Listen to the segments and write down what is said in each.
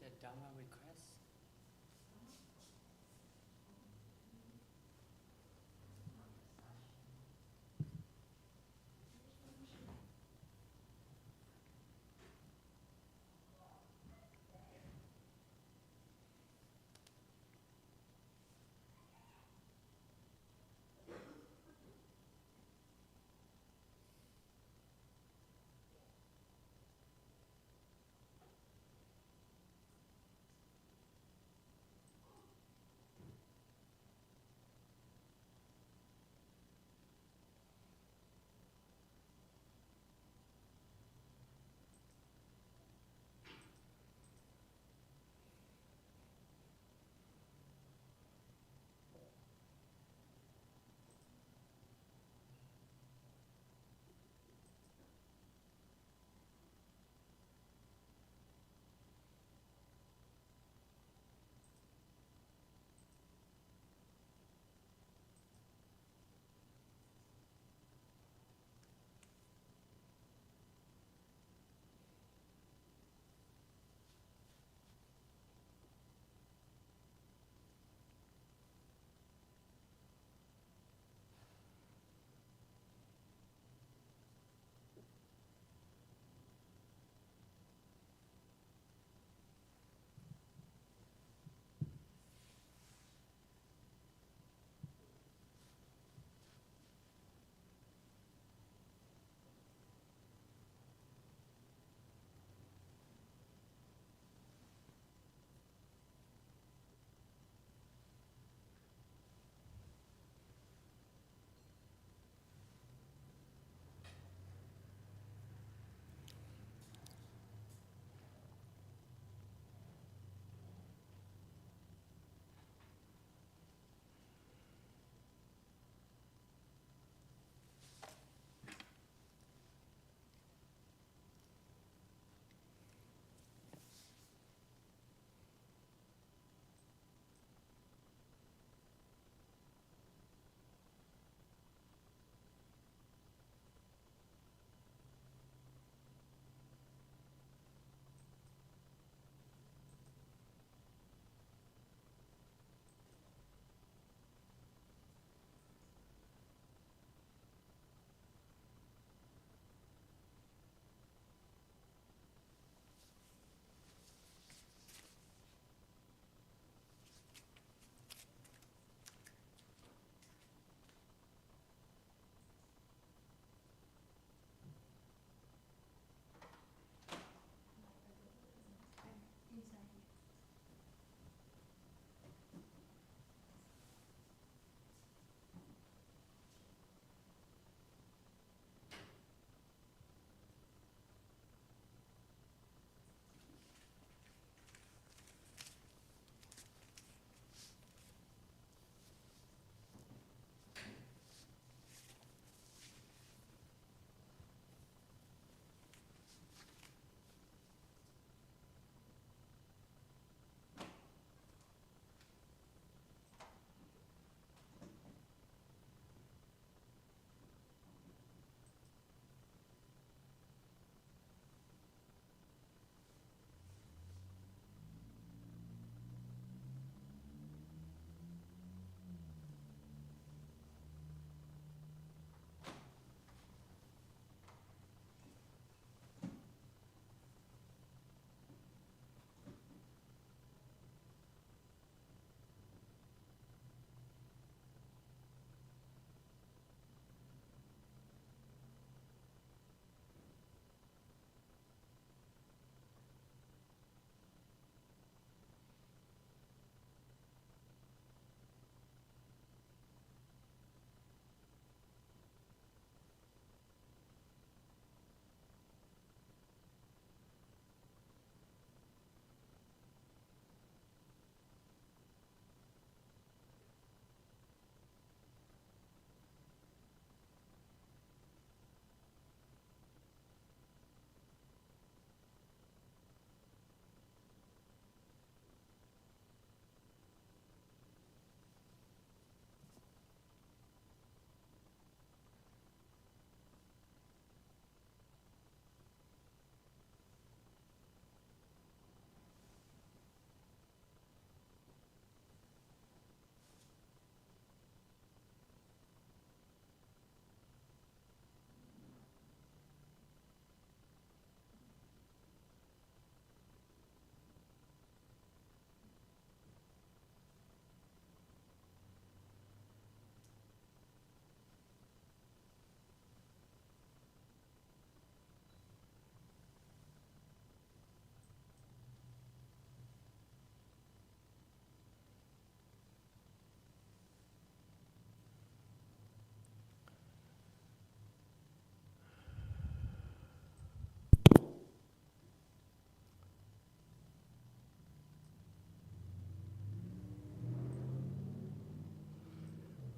the Dharma request?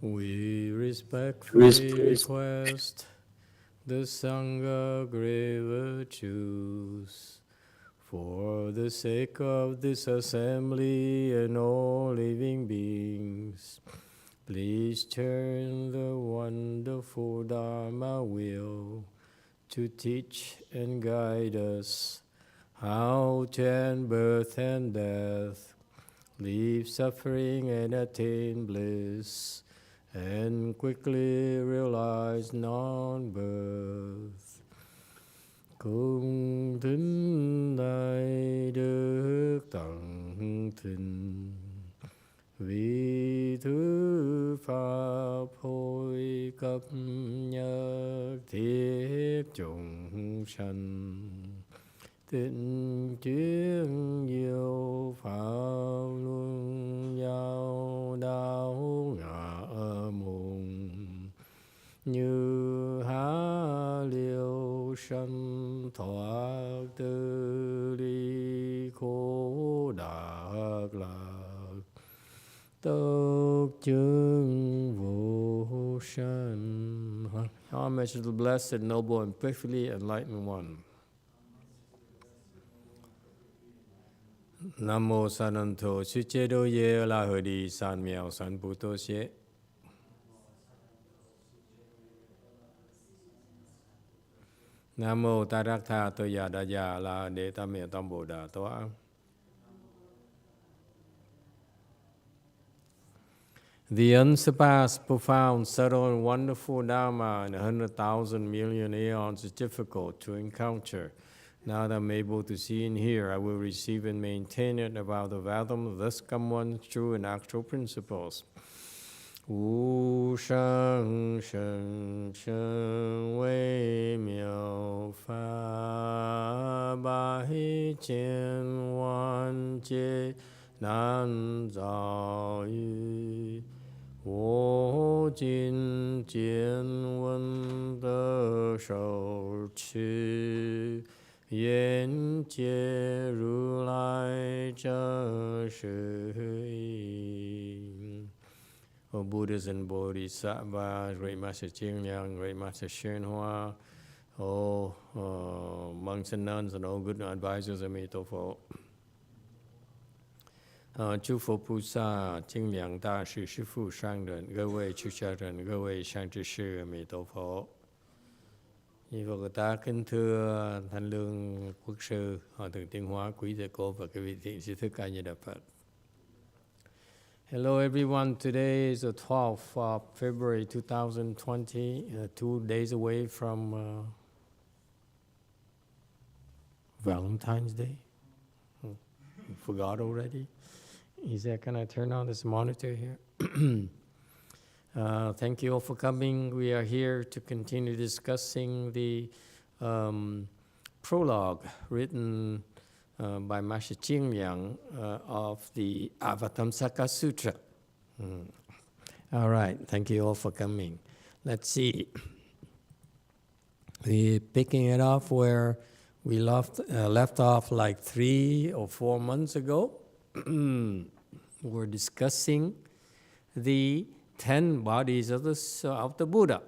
We respectfully request the Sangha grave virtues for the sake of this assembly and all living beings. Please turn the wonderful Dharma wheel to teach and guide us how to end birth and death, leave suffering and attain bliss, and quickly realize non-birth. Cung thính đại đức tận thịnh, vì thứ pháp hội cấp nhất thiết chúng sanh, tịnh chuyên diệu pháp luân giao đạo ngã mùng, như há liêu sanh thoát tư ly khổ đạc lạc, tốc chứng vô sanh. Homage to the blessed, noble, and perfectly enlightened one. Nam mô Sananto Suchedo Ye La Hodi San Miao San Puto Xie. Nam mô Tarakta Toya Daya La De Tame Tambo Da Toa. The unsurpassed, profound, subtle, and wonderful Dharma in 100,000 million aeons is difficult to encounter. Now that I'm able to see and hear, I will receive and maintain it about the fathom, thus come one's true and actual principles. Wu sheng sheng sheng wei miao fa bai jian wan jie nan zao yu, wo jin jian wen de shou qi, yan jie ru lai zhe shi. O Buddhas and Bodhisattvas, Great Master Ching Liang, Great Master YongHua, monks and nuns, and all good advisors of Emitofuo. 诸佛菩萨、精良大士、师父上人、各位出家人、各位善知识、阿弥陀佛。Như Phật ta kính thưa Thanh Lương Quốc sư, Hòa thượng Tiên Hóa, quý thầy cô và các vị thiện sư thức A Di Đà Phật. Hello everyone, today is the 12th of February 2020, 2 days away from Valentine's Day. You forgot already? Is that, can I turn on this monitor here? Thank you all for coming. We are here to continue discussing the prologue written by Master Ching Liang of the Avatamsaka Sutra. All right, thank you all for coming. Let's see. We're picking it off where we left off like 3 or 4 months ago. We're discussing the 10 bodies of the Buddha.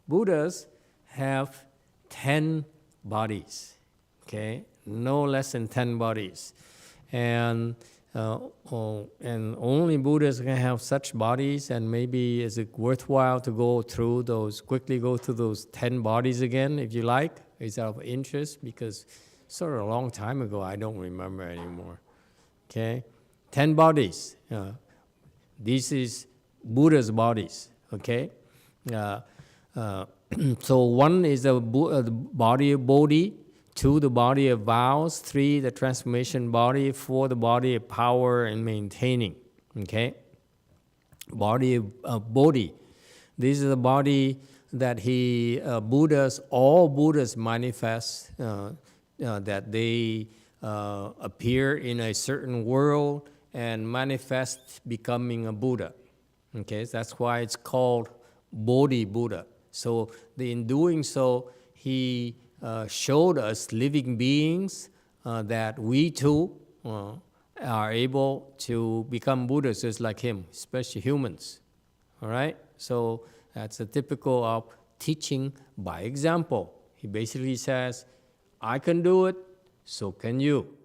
Buddhas have 10 bodies, okay? No less than 10 bodies. And only Buddhas can have such bodies, and maybe is it worthwhile to quickly go through those 10 bodies again, if you like? Is that of interest? Because sort of a long time ago, I don't remember anymore. Okay? 10 bodies. This is Buddha's bodies, okay? So 1 is the body of Bodhi, 2, the body of vows, 3, the transformation body, 4, the body of power and maintaining, okay? Body of Bodhi. This is the body that all Buddhas manifest, that they appear in a certain world and manifest becoming a Buddha. Okay, so that's why it's called Bodhi Buddha. So in doing so, he showed us living beings that we too are able to become Buddhas just like him, especially humans. All right? So that's a typical of teaching by example. He basically says, I can do it, so can you.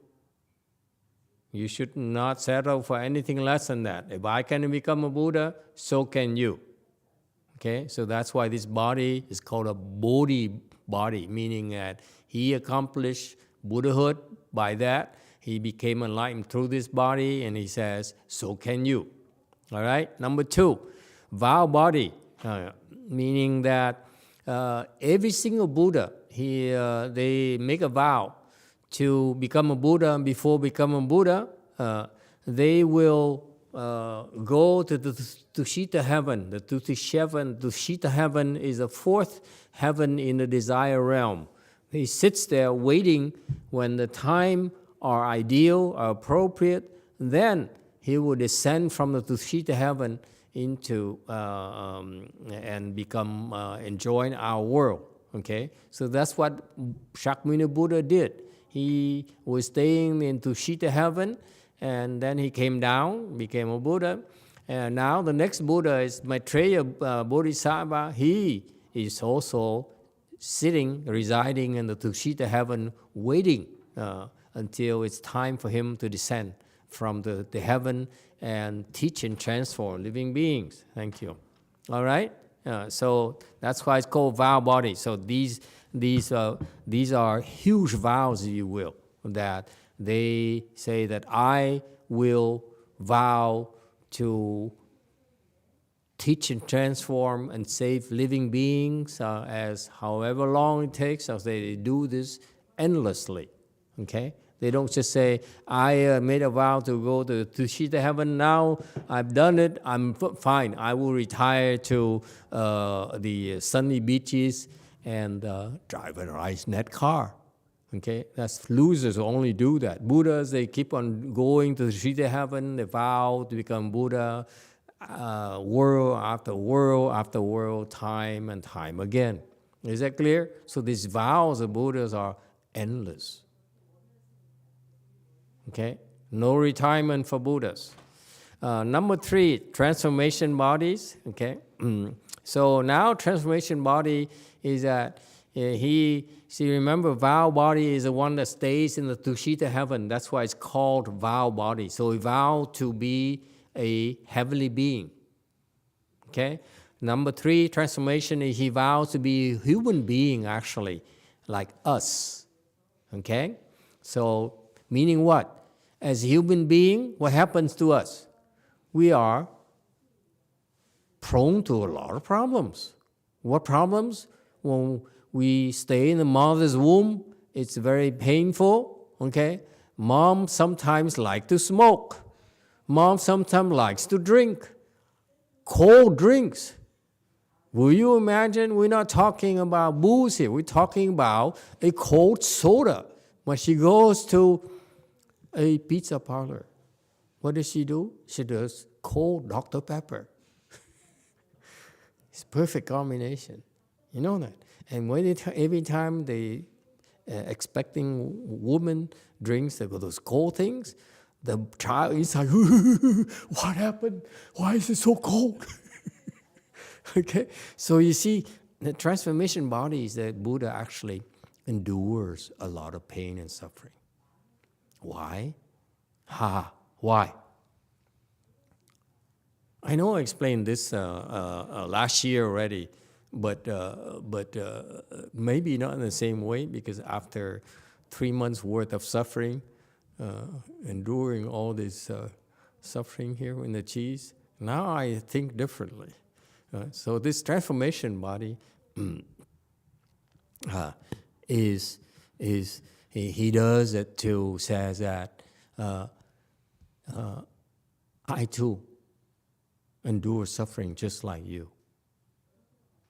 You should not settle for anything less than that. If I can become a Buddha, so can you. Okay, so that's why this body is called a Bodhi body, meaning that he accomplished Buddhahood by that. He became enlightened through this body, and he says, so can you. All right? Number 2, vow body, meaning that every single Buddha, they make a vow to become a Buddha, and before becoming a Buddha, they will go to the Tushita heaven. The Tushita heaven is the 4th heaven in the desire realm. He sits there waiting when the time or ideal or appropriate, then he will descend from the Tushita heaven into and become enjoying our world. Okay, so that's what Shakyamuni Buddha did. He was staying in Tushita heaven, and then he came down, became a Buddha. And now the next Buddha is Maitreya Bodhisattva. He is also sitting, residing in the Tushita heaven, waiting until it's time for him to descend from the heaven and teach and transform living beings. Thank you. All right? So that's why it's called vow body. So these are huge vows, if you will, that they say that I will vow to teach and transform and save living beings as however long it takes. So they do this endlessly. Okay? They don't just say, I made a vow to go to Tushita heaven, now I've done it, I'm fine. I will retire to the sunny beaches and drive a nice net car. Okay, that's losers who only do that. Buddhas, they keep on going to Tushita heaven, they vow to become Buddha, world after world after world, time and time again. Is that clear? So these vows of Buddhas are endless. Okay, no retirement for Buddhas. Number 3, transformation bodies. Okay, so now transformation body is that remember, vow body is the one that stays in the Tushita heaven. That's why it's called vow body. So he vowed to be a heavenly being. Okay, number 3, transformation is he vows to be a human being, actually, like us. Okay, so meaning what? As a human being, what happens to us? We are prone to a lot of problems. What problems? When we stay in the mother's womb, it's very painful, okay? Mom sometimes likes to smoke. Mom sometimes likes to drink cold drinks. Will you imagine? We're not talking about booze here. We're talking about a cold soda. When she goes to a pizza parlor, what does she do? She does cold Dr. Pepper. It's a perfect combination. You know that. And every time the expecting woman drinks those cold things, the child is like, what happened? Why is it so cold? Okay, so you see, the transformation body is that Buddha actually endures a lot of pain and suffering. Why? Why? I know I explained this last year already, but maybe not in the same way, because after 3 months worth of suffering, enduring all this suffering here in the cheese, now I think differently. So this transformation body he does it to says that I too endure suffering just like you.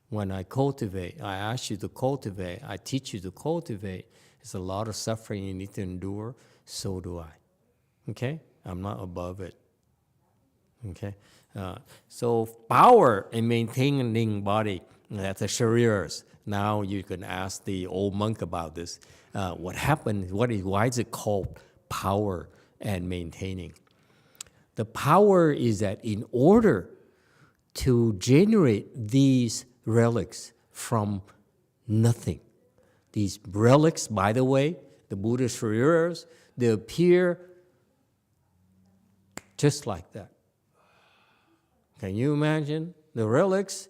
When I cultivate, I ask you to cultivate, I teach you to cultivate, there's a lot of suffering you need to endure, so do I. Okay? I'm not above it. Okay? So power in maintaining body, that's the shariras. Now you can ask the old monk about this. What happened? Why is it called power and maintaining? The power is that in order to generate these relics from nothing. These relics, by the way, the Buddha's shariras, they appear just like that. Can you imagine the relics?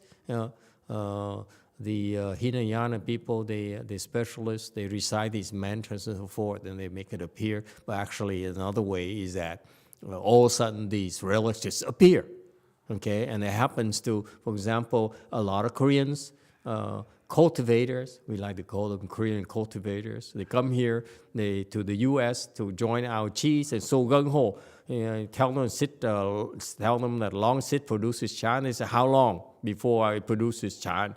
The Hinayana people, the specialists, they recite these mantras and so forth, and they make it appear. But actually, another way is that all of a sudden these relics just appear. Okay, and it happens to, for example, a lot of Koreans, cultivators, we like to call them Korean cultivators. They come here to the U.S. to join our cheese and so gung-ho. Tell them that long sit produces chan. They say, how long before it produces chan?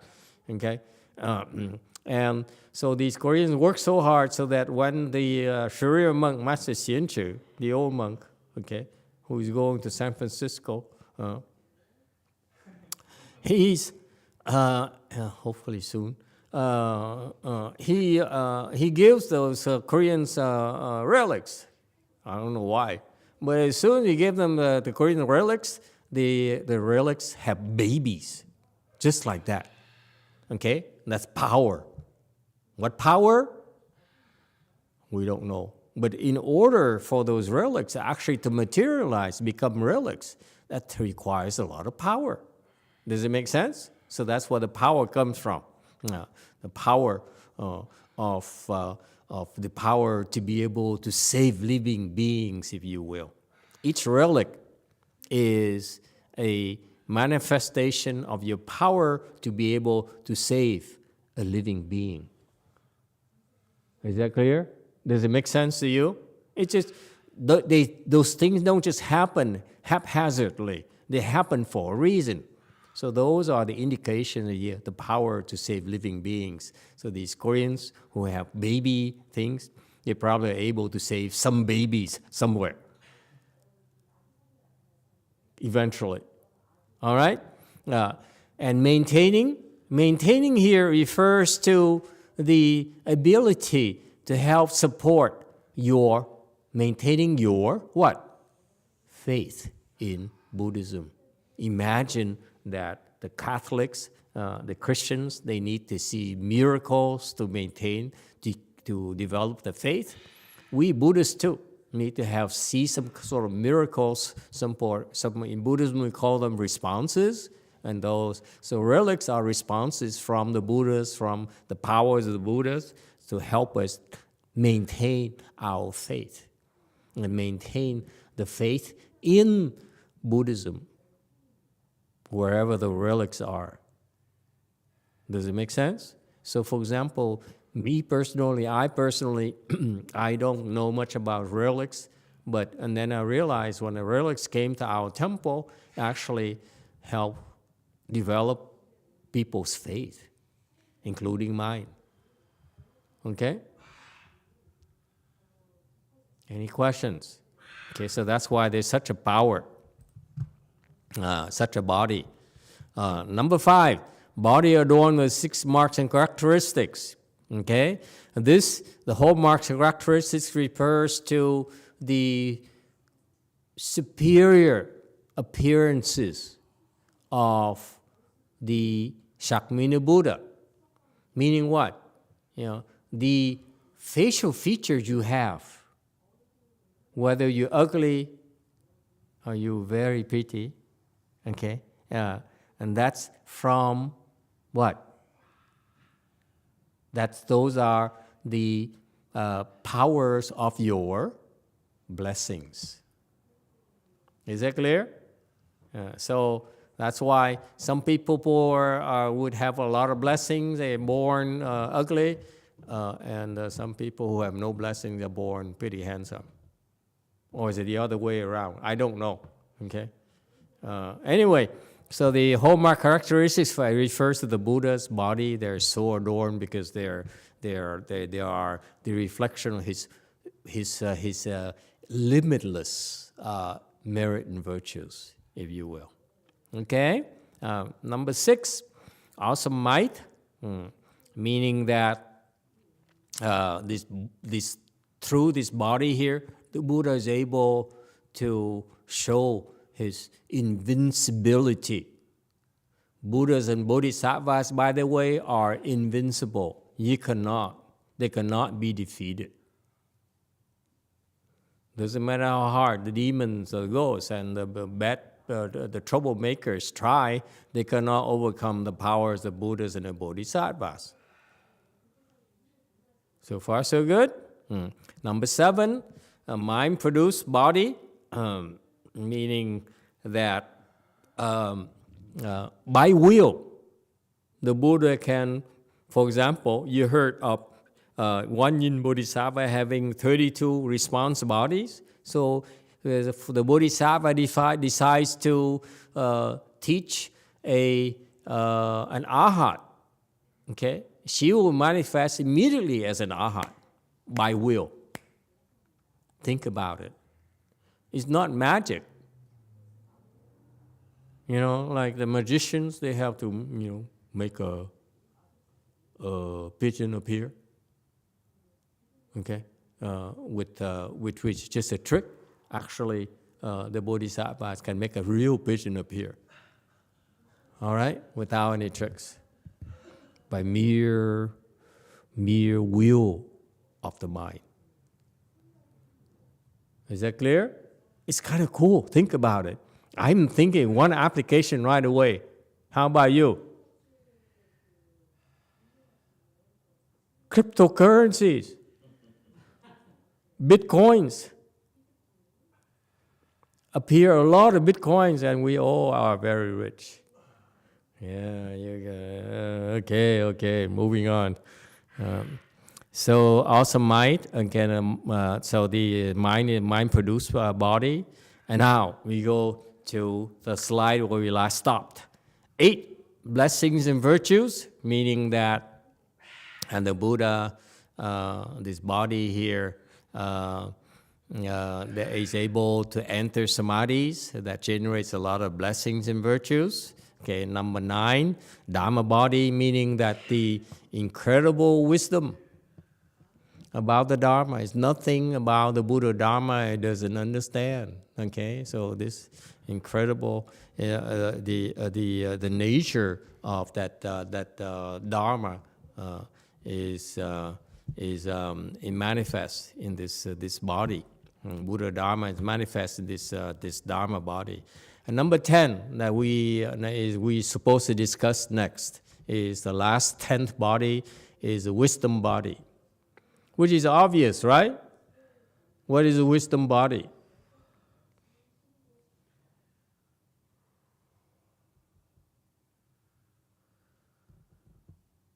Okay, and so these Koreans work so hard so that when the Sharia monk, Master Xianchu, the old monk, okay, who is going to San Francisco, he's hopefully soon. He gives those Koreans relics. I don't know why, but as soon as you give them the Korean relics, the relics have babies, just like that. Okay, that's power. What power? We don't know. But in order for those relics actually to materialize, become relics, that requires a lot of power. Does it make sense? So that's where the power comes from. The power of the power to be able to save living beings, if you will. Each relic is a manifestation of your power to be able to save a living being. Is that clear? Does it make sense to you? It's just, those things don't just happen haphazardly. They happen for a reason. So those are the indications of the power to save living beings. So these Koreans who have baby things, they're probably able to save some babies somewhere. Eventually. All right? And maintaining here refers to the ability to help support maintaining your what? Faith in Buddhism. Imagine that the Catholics, the Christians, they need to see miracles to maintain, to develop the faith. We Buddhists too need to see some sort of miracles. Some in Buddhism we call them responses, and so relics are responses from the Buddhas, from the powers of the Buddhas, to help us maintain our faith and maintain the faith in Buddhism, wherever the relics are. Does it make sense? So for example, I personally, I don't know much about relics, and then I realized when the relics came to our temple, it actually helped develop people's faith, including mine. Okay? Any questions? Okay, so that's why there's such a power, such a body. Number 5, body adorned with 6 marks and characteristics. Okay? The whole marks and characteristics refers to the superior appearances of the Shakmini Buddha. Meaning what? The facial features you have, whether you're ugly or you're very pretty, okay? And that's from what? Those are the powers of your blessings. Is that clear? So that's why some people would have a lot of blessings. They're born ugly, and some people who have no blessings are born pretty handsome. Or is it the other way around? I don't know. Okay. Anyway, so the hallmark characteristics refers to the Buddha's body. They're so adorned because they are the reflection of his limitless merit and virtues, if you will. Okay. Number 6, awesome might, meaning that through this body here, the Buddha is able to show his invincibility Buddhas and Bodhisattvas, by the way, are invincible. They cannot be defeated. Doesn't matter how hard the demons, the ghosts, and the troublemakers try, they cannot overcome the powers of Buddhas and the Bodhisattvas. So far, so good. Number 7, a mind-produced body, meaning that by will, the Buddha can, for example, you heard of one Yin Bodhisattva having 32 response bodies. So the Bodhisattva decides to teach an Arhat. Okay, she will manifest immediately as an Arhat by will. Think about it. It's not magic. Like the magicians, they have to, make a pigeon appear. Okay, which is just a trick. Actually, the Bodhisattvas can make a real pigeon appear. All right, without any tricks, by mere will of the mind. Is that clear? It's kind of cool. Think about it. I'm thinking one application right away. How about you? Cryptocurrencies. Bitcoins. Appear a lot of Bitcoins and we all are very rich. Yeah, okay, moving on. So also mind, again, so the mind produced body. And now we go to the slide where we last stopped. 8 blessings and virtues, meaning that, and the Buddha, this body here, that is able to enter samadhis that generates a lot of blessings and virtues. Okay, number 9, Dharma body, meaning that the incredible wisdom about the Dharma is nothing about the Buddha Dharma it doesn't understand. Okay, so this incredible the nature of that Dharma is it manifests in this body. Buddha Dharma is manifest in this Dharma body. And number 10 that we supposed to discuss next is the last 10th body is the wisdom body, which is obvious, right? What is a wisdom body?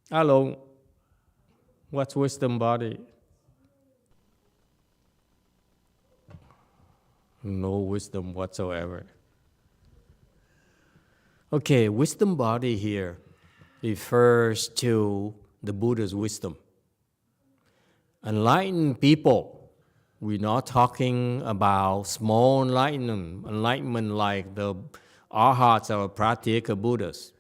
Hello, what's wisdom body? No wisdom whatsoever. Okay, wisdom body here refers to the Buddha's wisdom. Enlightened people, we're not talking about small enlightenment like the Arhats or Pratyeka Buddhas.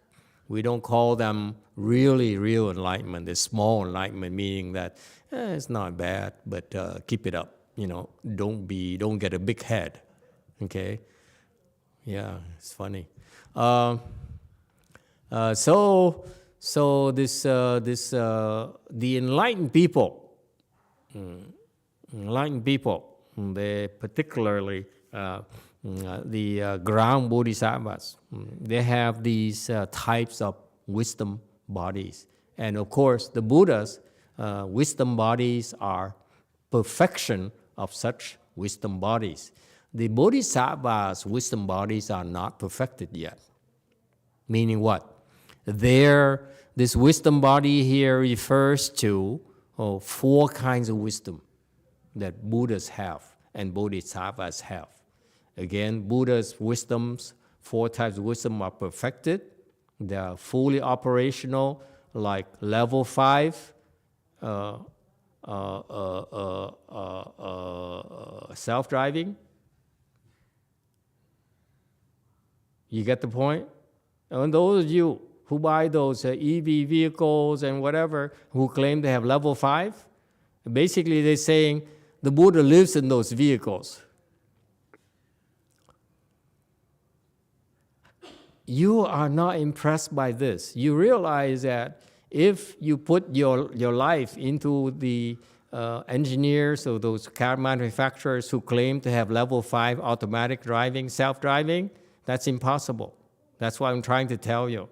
We don't call them really real enlightenment. The small enlightenment, meaning that it's not bad, but keep it up. Don't get a big head. Okay, yeah, it's funny. So the enlightened people, they particularly the ground bodhisattvas, they have these types of wisdom bodies, and of course the Buddha's wisdom bodies are perfection of such wisdom bodies. The bodhisattvas' wisdom bodies are not perfected yet. Meaning what? This wisdom body here refers to 4 kinds of wisdom that Buddhas have and bodhisattvas have. Again, Buddha's wisdoms, 4 types of wisdom are perfected. They are fully operational, like level 5, self-driving. You get the point? And those of you who buy those EV vehicles and whatever, who claim they have level 5, basically they're saying the Buddha lives in those vehicles. you are not impressed by this. You realize that if you put your life into the engineers or those car manufacturers who claim to have level 5 automatic driving, self-driving, that's impossible. That's what I'm trying to tell you.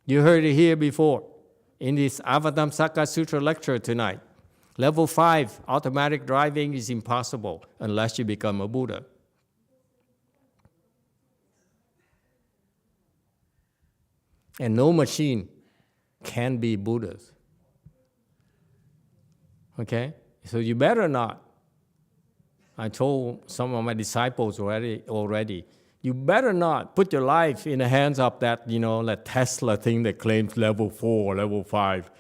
You heard it here before in this Avatamsaka Sutra lecture tonight. Level 5 automatic driving is impossible unless you become a Buddha. And no machine can be Buddhas. Okay? So you better not. I told some of my disciples already, you better not put your life in the hands of that, that Tesla thing that claims level 4, level 5,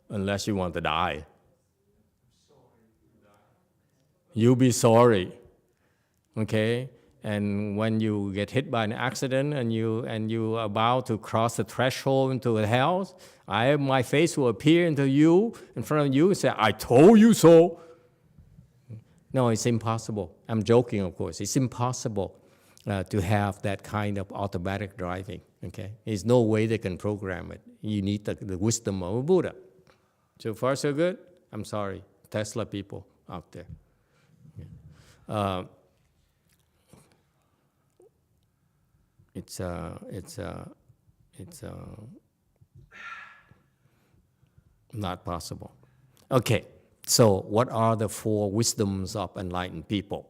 unless you want to die. You'll be sorry. Okay? And when you get hit by an accident and you are about to cross the threshold into a hell, my face will appear into you, in front of you, and say, I told you so. No, it's impossible. I'm joking, of course. It's impossible to have that kind of automatic driving. Okay? There's no way they can program it. You need the wisdom of a Buddha. So far, so good? I'm sorry, Tesla people out there. It's not possible. Okay, so what are the 4 wisdoms of enlightened people?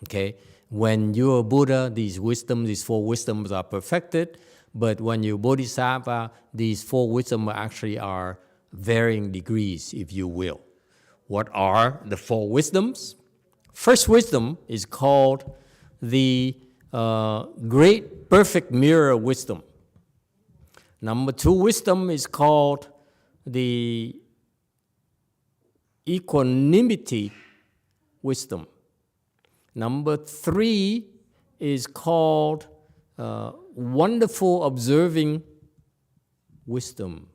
Okay, when you're a Buddha, these 4 wisdoms are perfected, but when you're Bodhisattva, these 4 wisdoms actually are varying degrees, if you will. What are the 4 wisdoms? First wisdom is called the great perfect mirror wisdom. Number 2 wisdom is called the equanimity wisdom. Number 3 is called wonderful observing wisdom.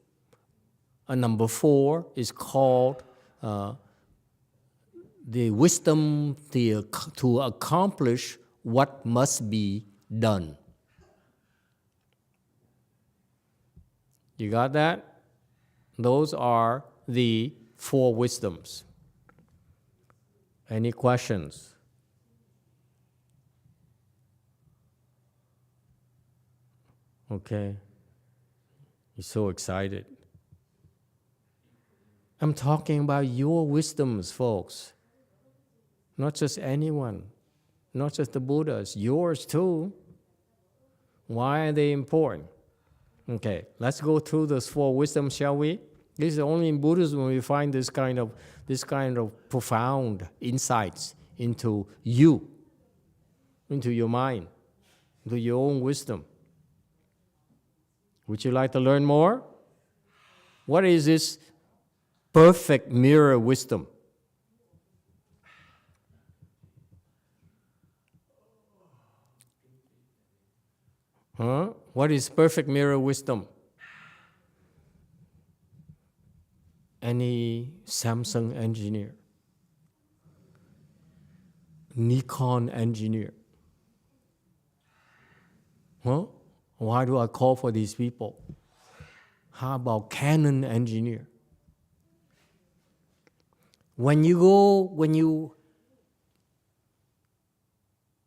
And number 4 is called the wisdom to accomplish what must be done. You got that? Those are the 4 wisdoms. Any questions? Okay. You're so excited. I'm talking about your wisdoms, folks. Not just anyone. Not just the Buddhas. Yours too. Why are they important? Okay, let's go through those 4 wisdoms, shall we? This is only in Buddhism we find this kind of profound insights into you, into your mind, into your own wisdom. Would you like to learn more? What is this perfect mirror wisdom? Huh? What is perfect mirror wisdom? Any Samsung engineer, Nikon engineer? Huh? Why do I call for these people? How about Canon engineer? When you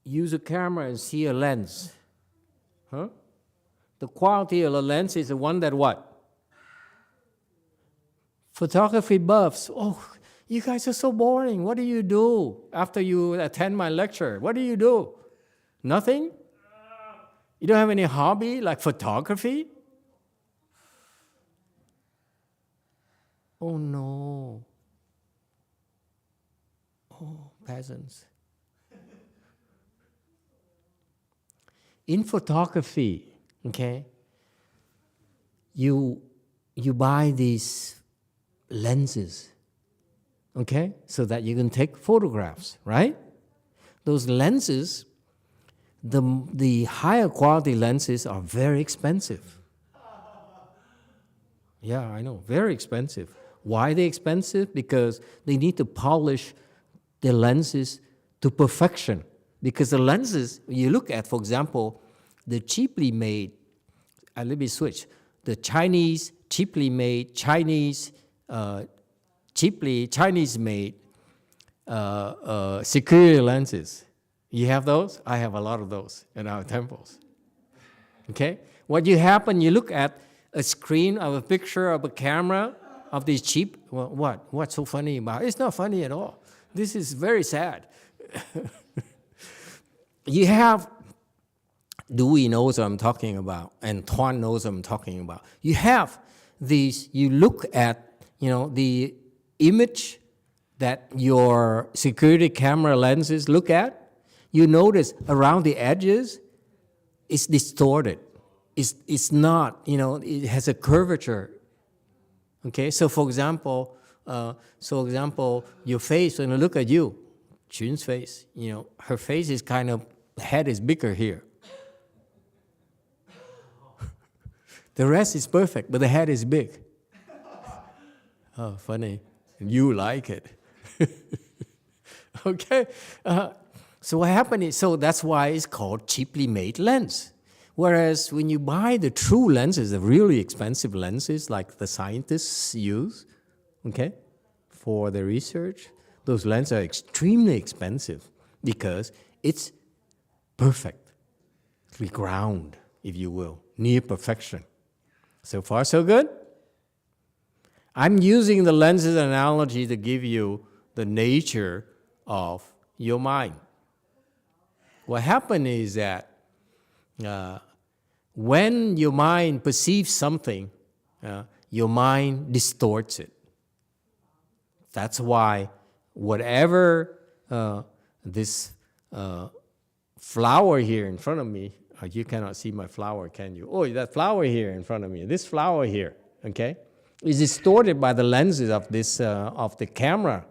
use a camera and see a lens, huh? The quality of the lens is the one that what? Photography buffs. Oh, you guys are so boring. What do you do after you attend my lecture? What do you do? Nothing? You don't have any hobby like photography? Oh no. Oh, peasants. In photography, okay, you buy these lenses, okay, so that you can take photographs, right? Those lenses, the higher quality lenses are very expensive. Yeah, I know, very expensive. Why are they expensive? Because they need to polish the lenses to perfection. Because the lenses you look at, for example, the cheaply made, let me switch, the cheaply made Chinese made security lenses. You have those? I have a lot of those in our temples. Okay? What you happen, you look at a screen of a picture of a camera of these cheap, well, what? What's so funny about it? It's not funny at all. This is very sad. You have, Dewey knows what I'm talking about, and Tuan knows what I'm talking about. You have these, you look at, the image that your security camera lenses look at, you notice around the edges, it's distorted. It's not, it has a curvature. Okay, so for example, your face, when I look at you, Chun's face, her face is kind of, head is bigger here. The rest is perfect, but the head is big. Oh, funny. You like it. Okay. So what happened is, so that's why it's called cheaply made lens. Whereas when you buy the true lenses, the really expensive lenses like the scientists use, okay, for the research, those lenses are extremely expensive because it's perfectly ground, if you will, near perfection. So far, so good? I'm using the lenses analogy to give you the nature of your mind. What happened is that when your mind perceives something, your mind distorts it. That's why whatever this flower here in front of me, you cannot see my flower, can you? Oh, that flower here in front of me, this flower here, okay, is distorted by the lenses of this of the camera.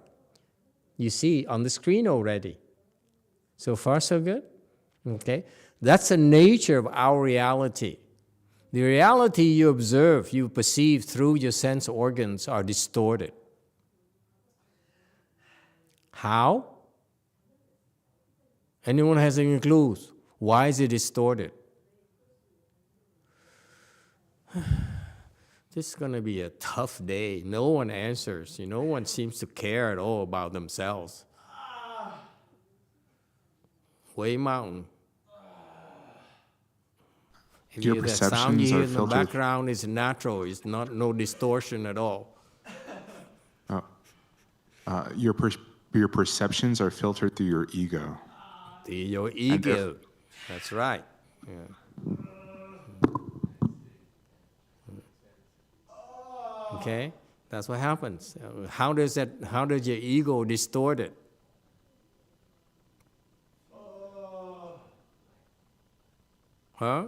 You see on the screen already. So far, so good? Okay? That's the nature of our reality. The reality you observe, you perceive through your sense organs are distorted. How? Anyone has any clues? Why is it distorted? This is going to be a tough day. No one answers. No one seems to care at all about themselves. Way Mountain. Your The sound perceptions you hear are in the filtered. background is natural. It's not no distortion at all. Your perceptions are filtered through your ego. Your ego. That's right. Yeah. Okay, that's what happens. How does your ego distort it? Huh?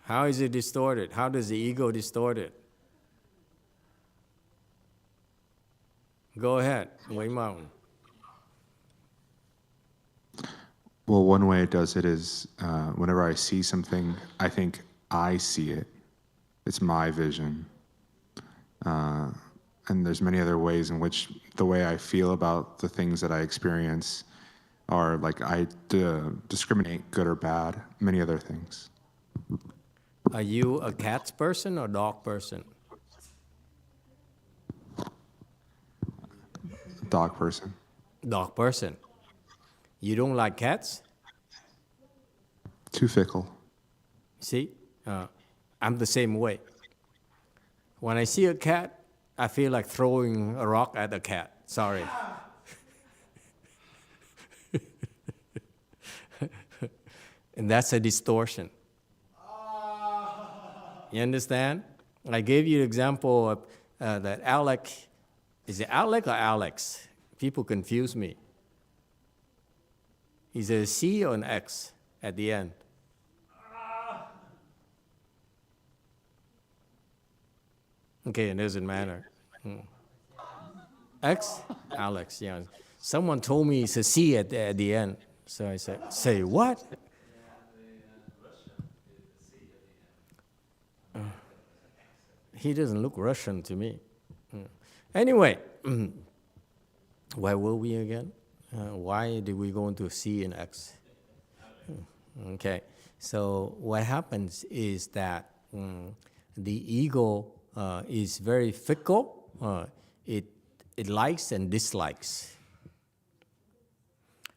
How is it distorted? How does the ego distort it? Go ahead, Wei Mountain. Well, one way it does it is whenever I see something, I think I see it. It's my vision. And there's many other ways in which the way I feel about the things that I experience are like I discriminate good or bad, many other things. Are you a cat person or dog person? Dog person. Dog person. You don't like cats? Too fickle. See? I'm the same way. When I see a cat, I feel like throwing a rock at a cat. Sorry. And that's a distortion. You understand? I gave you an example of that Alec. Is it Alec or Alex? People confuse me. Is it a C or an X at the end? Okay, it doesn't matter. X? Alex, yeah. Someone told me it's a C at the end. So I said, say what? He doesn't look Russian to me. Anyway, where were we again? Why did we go into C and X? Okay, so what happens is that the ego is very fickle. It likes and dislikes.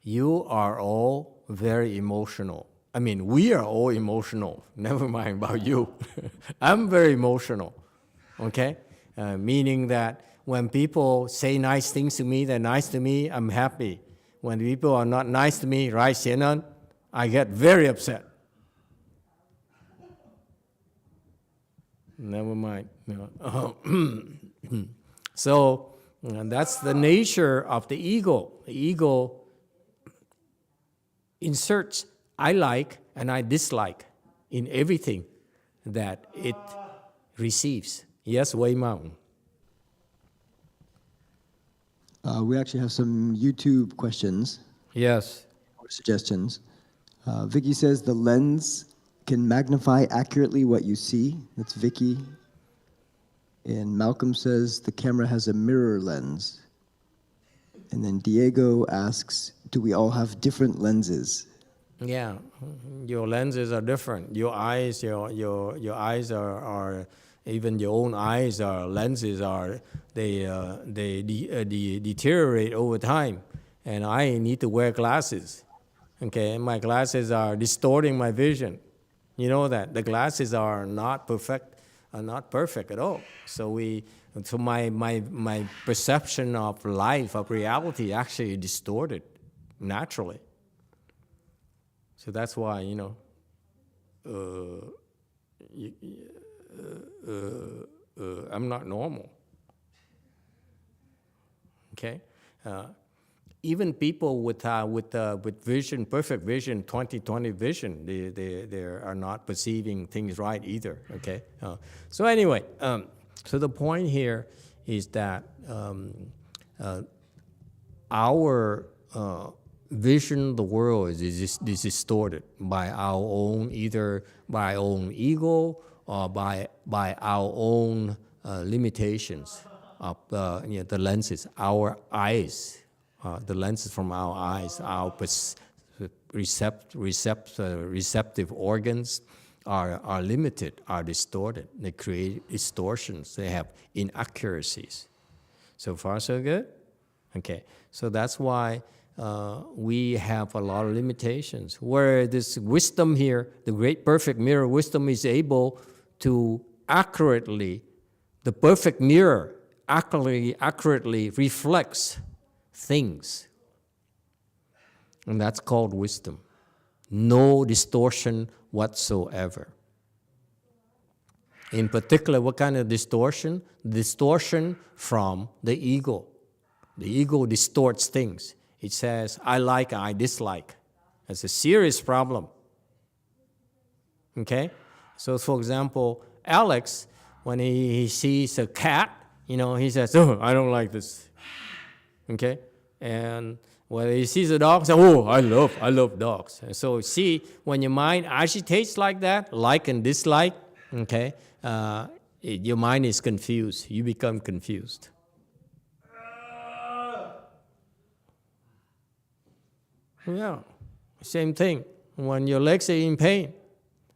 You are all very emotional. I mean, we are all emotional. Never mind about you. I'm very emotional, okay? Meaning that when people say nice things to me, they're nice to me, I'm happy. When people are not nice to me, right, Xienan, I get very upset. Never mind. No. So that's the nature of the ego. The ego inserts I like and I dislike in everything that it receives. Yes, Wei Mountain. We actually have some YouTube questions. Yes. Or suggestions. Vicky says the lens can magnify accurately what you see. That's Vicky. And Malcolm says the camera has a mirror lens. And then Diego asks, do we all have different lenses? Yeah, your lenses are different. Your eyes, your eyes are even your own eyes are lenses are they deteriorate over time, and I need to wear glasses. Okay, and my glasses are distorting my vision. You know that the glasses are not perfect at all. So my perception of life, of reality, actually distorted naturally. So that's why, I'm not normal. Okay, even people with vision, perfect vision, 20/20 vision, they are not perceiving things right either. Okay, so anyway, so the point here is that our vision of the world is distorted by our own, either by our own ego or by our own limitations of the lenses, our eyes, the lenses from our eyes, our receptive organs are limited, are distorted. They create distortions. They have inaccuracies. So far, so good? Okay, so that's why we have a lot of limitations. Where this wisdom here, the great perfect mirror wisdom, is able to accurately, the perfect mirror accurately reflects things. And that's called wisdom. No distortion whatsoever. In particular, what kind of distortion? Distortion from the ego. The ego distorts things. It says, I like, I dislike. That's a serious problem. Okay? So, for example, Alex, when he sees a cat, he says, oh, I don't like this. Okay? And when he sees a dog, he says, oh, I love dogs. And so, see, when your mind agitates like that, like and dislike, okay, your mind is confused. You become confused. Yeah, same thing. When your legs are in pain,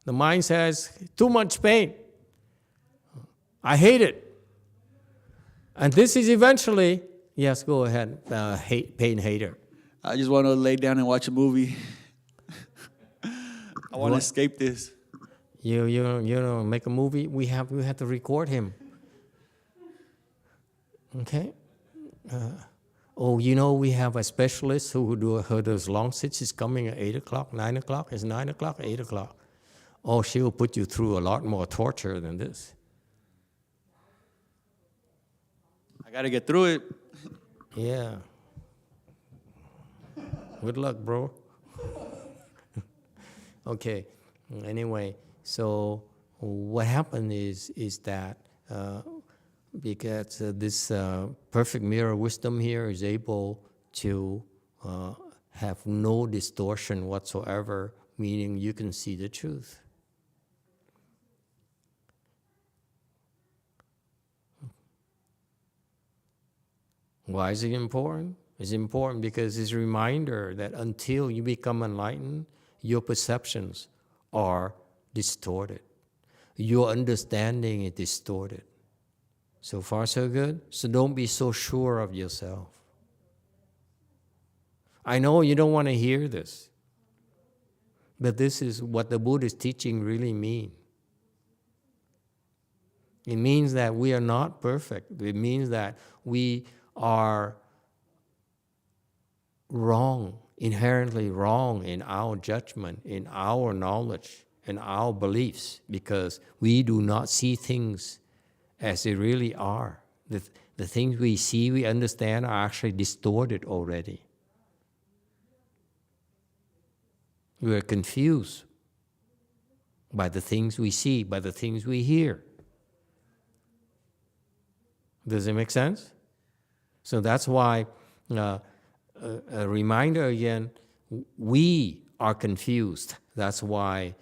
the mind says, too much pain. I hate it. And this is eventually, yes, go ahead, pain hater. I just want to lay down and watch a movie. I want to escape this. You make a movie, we have to record him. Okay? We have a specialist who do those long sits. Is coming at 8 o'clock, 9 o'clock. It's 9 o'clock, 8 o'clock. Oh, she will put you through a lot more torture than this. I got to get through it. Yeah. Good luck, bro. Okay. Anyway, so what happened is that because this perfect mirror wisdom here is able to have no distortion whatsoever, meaning you can see the truth. Why is it important? It's important because it's a reminder that until you become enlightened, your perceptions are distorted. Your understanding is distorted. So far, so good? So don't be so sure of yourself. I know you don't want to hear this, but this is what the Buddhist teaching really means. It means that we are not perfect. It means that we are wrong, inherently wrong in our judgment, in our knowledge, in our beliefs, because we do not see things as they really are. The things we see, we understand, are actually distorted already. We are confused by the things we see, by the things we hear. Does it make sense? So that's why, a reminder again, we are confused. That's why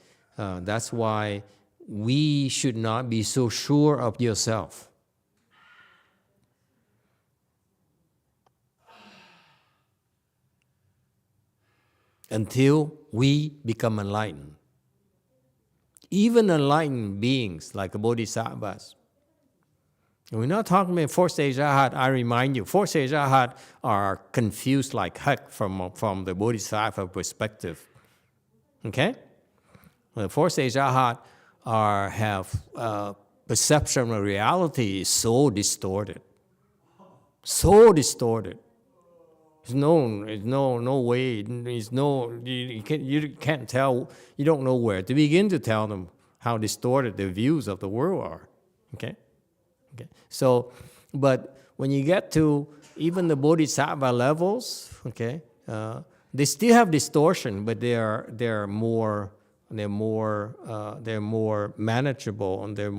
we should not be so sure of yourself. Until we become enlightened. Even enlightened beings like bodhisattvas. We're not talking about fourth-stage arhat. I remind you, fourth-stage arhat are confused like heck from the bodhisattva perspective. Okay? The fourth-stage arhat have perception of reality is so distorted. So distorted. There's no way. You can't tell. You don't know where to begin to tell them how distorted their views of the world are. Okay. So, but when you get to even the bodhisattva levels, okay, they still have distortion, but they're more manageable, and they're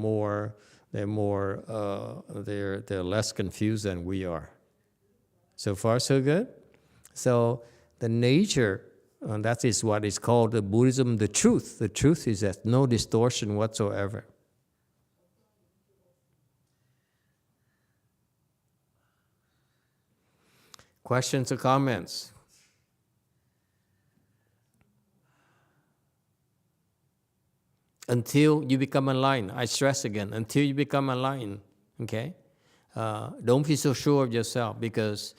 less confused than we are. So far, so good? So the nature, that is what is called the Buddhism, the truth. The truth is that no distortion whatsoever. Questions or comments? Until you become enlightened. I stress again, until you become enlightened, okay? Don't be so sure of yourself, because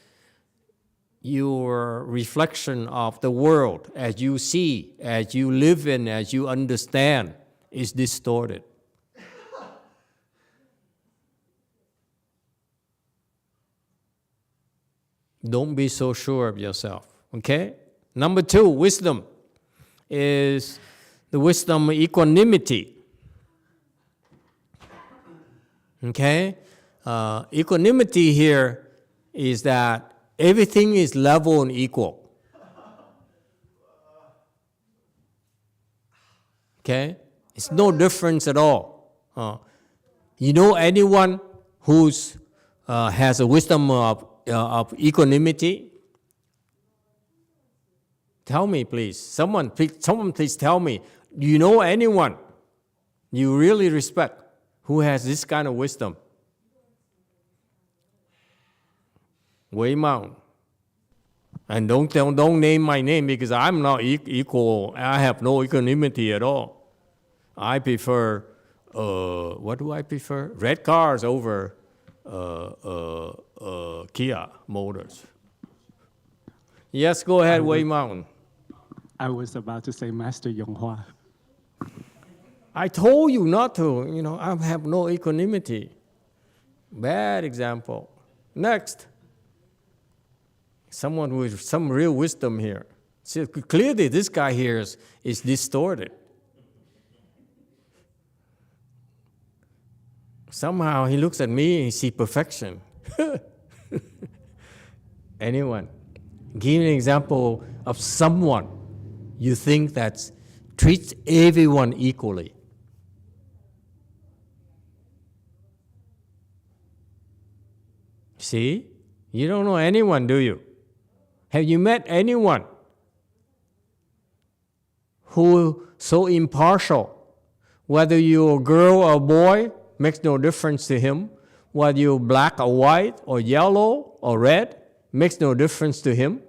your reflection of the world as you see, as you live in, as you understand, is distorted. Don't be so sure of yourself, okay? Number 2, wisdom is the wisdom of equanimity. Okay? Equanimity here is that everything is level and equal. Okay? It's no difference at all. You know anyone who's has a wisdom of equanimity? Tell me, please. Someone please tell me. Do you know anyone you really respect who has this kind of wisdom? Wei Mount. And don't name my name, because I'm not equal. I have no equanimity at all. I prefer, what do I prefer? Red cars over Kia Motors. Yes, go ahead, Wei Mountain. I was about to say Master YongHua. I told you not to. I have no equanimity. Bad example. Next. Someone with some real wisdom here. See, clearly this guy here is distorted. Somehow he looks at me and he sees perfection. Anyone? Give an example of someone you think that treats everyone equally. See? You don't know anyone, do you? Have you met anyone who so impartial, whether you're a girl or a boy, makes no difference to him, whether you're black or white or yellow or red, makes no difference to him?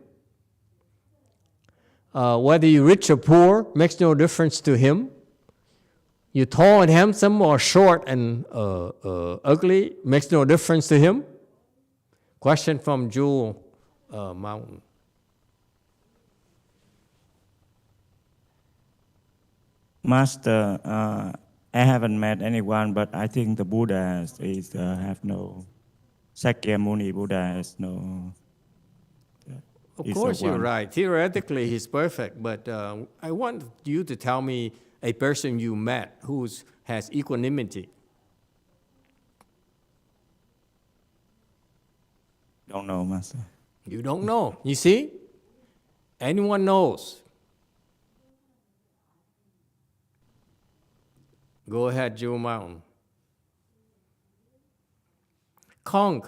whether you're rich or poor makes no difference to him. You're tall and handsome or short and ugly makes no difference to him. Question from Jewel Mountain. Master, I haven't met anyone, but I think the Buddha have no, Sakyamuni Buddha has no. Of course you're right. Theoretically, he's perfect, but I want you to tell me a person you met who has equanimity. Don't know, Master. You don't know. You see? Anyone knows. Go ahead, Jewel Mountain. Kong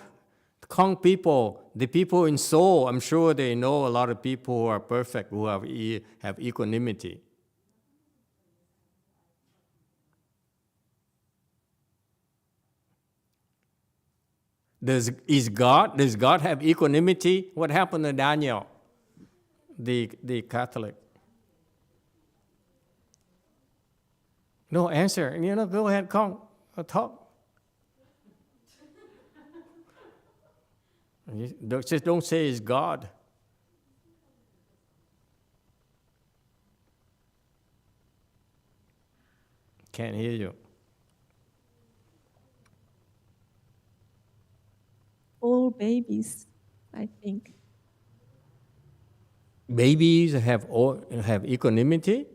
people, the people in Seoul, I'm sure they know a lot of people who are perfect, who have equanimity. Does God have equanimity? What happened to Daniel, the Catholic? No answer. Go ahead, Kong, talk. Just don't say it's God. Can't hear you. All babies, I think. Babies have equanimity?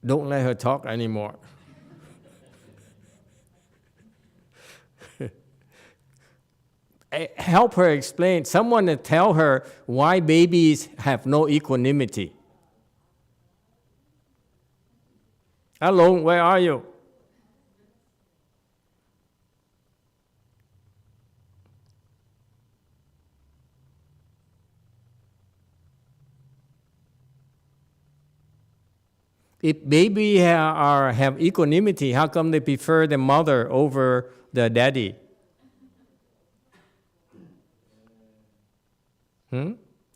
Don't let her talk anymore. Help her explain. Someone to tell her why babies have no equanimity. Hello, where are you? If babies have equanimity, how come they prefer the mother over the daddy?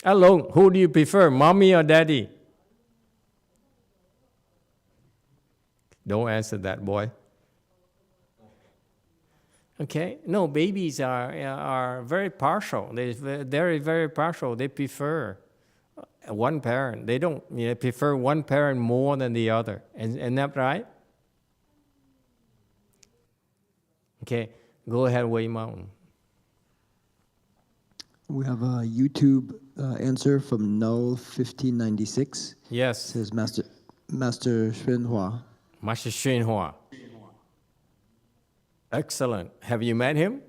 Hello, who do you prefer, mommy or daddy? Don't answer that, boy. Okay, no, babies are very partial. They're very, very partial. They prefer one parent. They don't prefer one parent more than the other. Isn't that right? Okay, go ahead, Wei Mountain. We have a YouTube answer from Null1596. Yes. It says Master Xuanhua. Master XunHua. Excellent. Have you met him?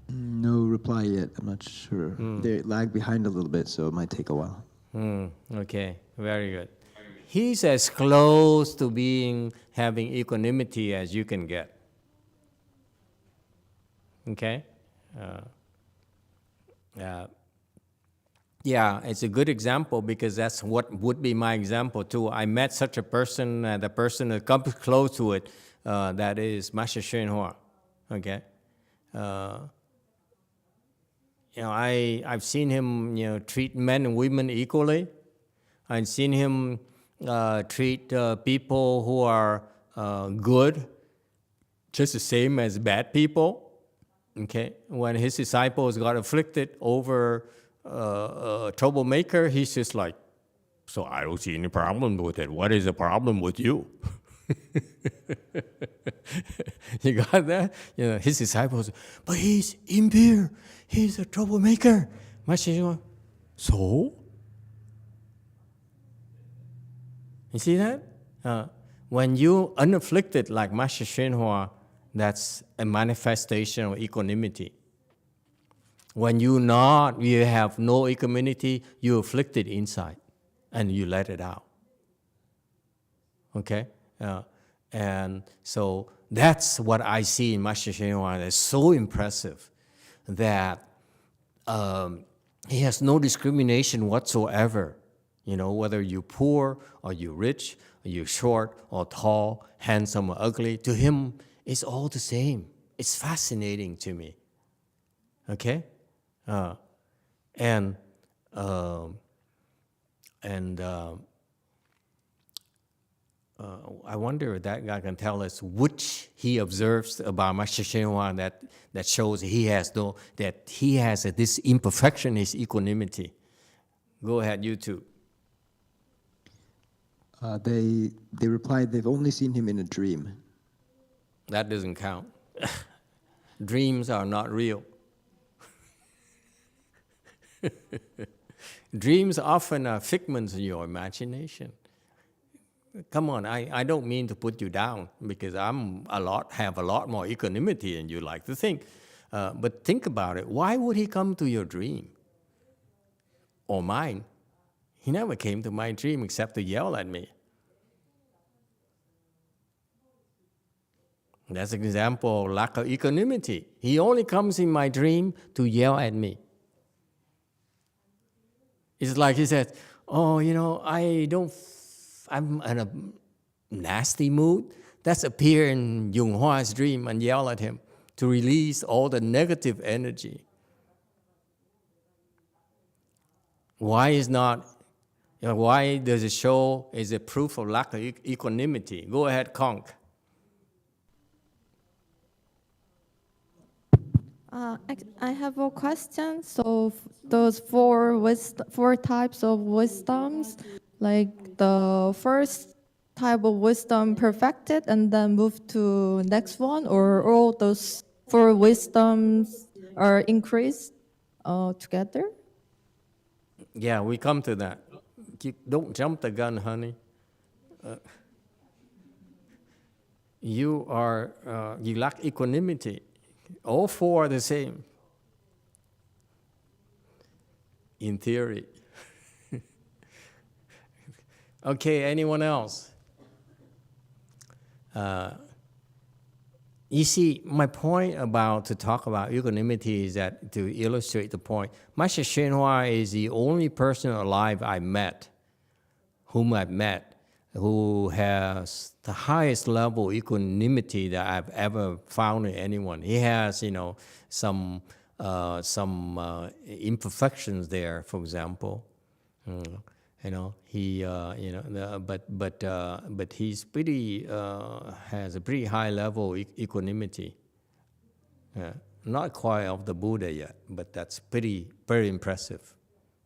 No reply yet. I'm not sure. They lag behind a little bit, so it might take a while. Okay, very good. He's as close to having equanimity as you can get. Okay? Yeah, it's a good example because that's what would be my example too. I met such a person, the person that comes close to it, that is Master XunHua. Okay? I've seen him treat men and women equally. I've seen him treat people who are good just the same as bad people. Okay, when his disciples got afflicted over a troublemaker, he's just like, so I don't see any problem with it. What is the problem with you? You got that? His disciples, but he's impure. He's a troublemaker. So? You see that? When you unafflicted like Master XunHua, that's a manifestation of equanimity. When you have no equanimity, you're afflicted inside, and you let it out. Okay? And so that's what I see in Master XunHua. That's so impressive that he has no discrimination whatsoever You know, whether you're poor or you're rich, or you're short or tall, handsome or ugly, to him, it's all the same. It's fascinating to me. Okay? I wonder if that guy can tell us which he observes about Master Shenhua that shows he has this imperfection, his equanimity. Go ahead, you two. They replied they've only seen him in a dream. That doesn't count. Dreams are not real. Dreams often are figments of your imagination. Come on, I don't mean to put you down because have a lot more equanimity than you like to think. But think about it. Why would he come to your dream? Or mine? He never came to my dream except to yell at me. That's an example of lack of equanimity. He only comes in my dream to yell at me. It's like he says, oh, you know, I'm in a nasty mood. Let's appear in YongHua's dream and yell at him to release all the negative energy. Why does it show is a proof of lack of equanimity? Go ahead, Conk. I have a question. So those four types of wisdoms, like the first type of wisdom perfected and then move to next one, or all those four wisdoms are increased together? Yeah, we come to that. Don't jump the gun, honey. You lack equanimity. All four are the same, in theory. Okay, anyone else? You see, my point to talk about equanimity is that to illustrate the point, Master Shenhua is the only person alive whom I've met, who has the highest level of equanimity that I've ever found in anyone. He has, some imperfections there, for example. But he's pretty has a pretty high level of equanimity. Not quite of the Buddha yet, but that's very impressive.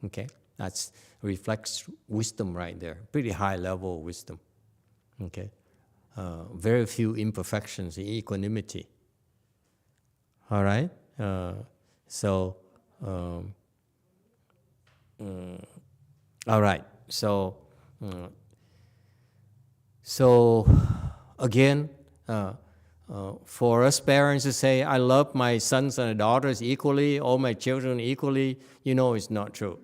Okay, that reflects wisdom right there. Pretty high level of wisdom. Okay, very few imperfections in equanimity. All right, all right, so again, for us parents to say, I love my sons and daughters equally, all my children equally, it's not true.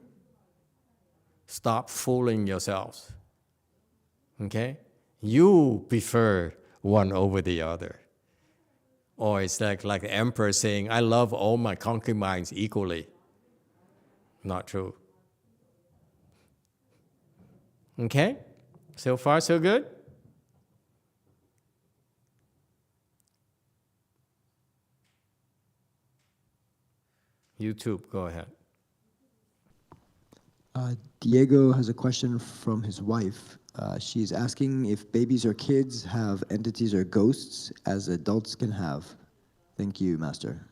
Stop fooling yourselves. Okay? You prefer one over the other. Or it's like the emperor saying, I love all my concubines equally. Not true. Okay? So far, so good? YouTube, go ahead. Diego has a question from his wife. She's asking if babies or kids have entities or ghosts as adults can have. Thank you, Master.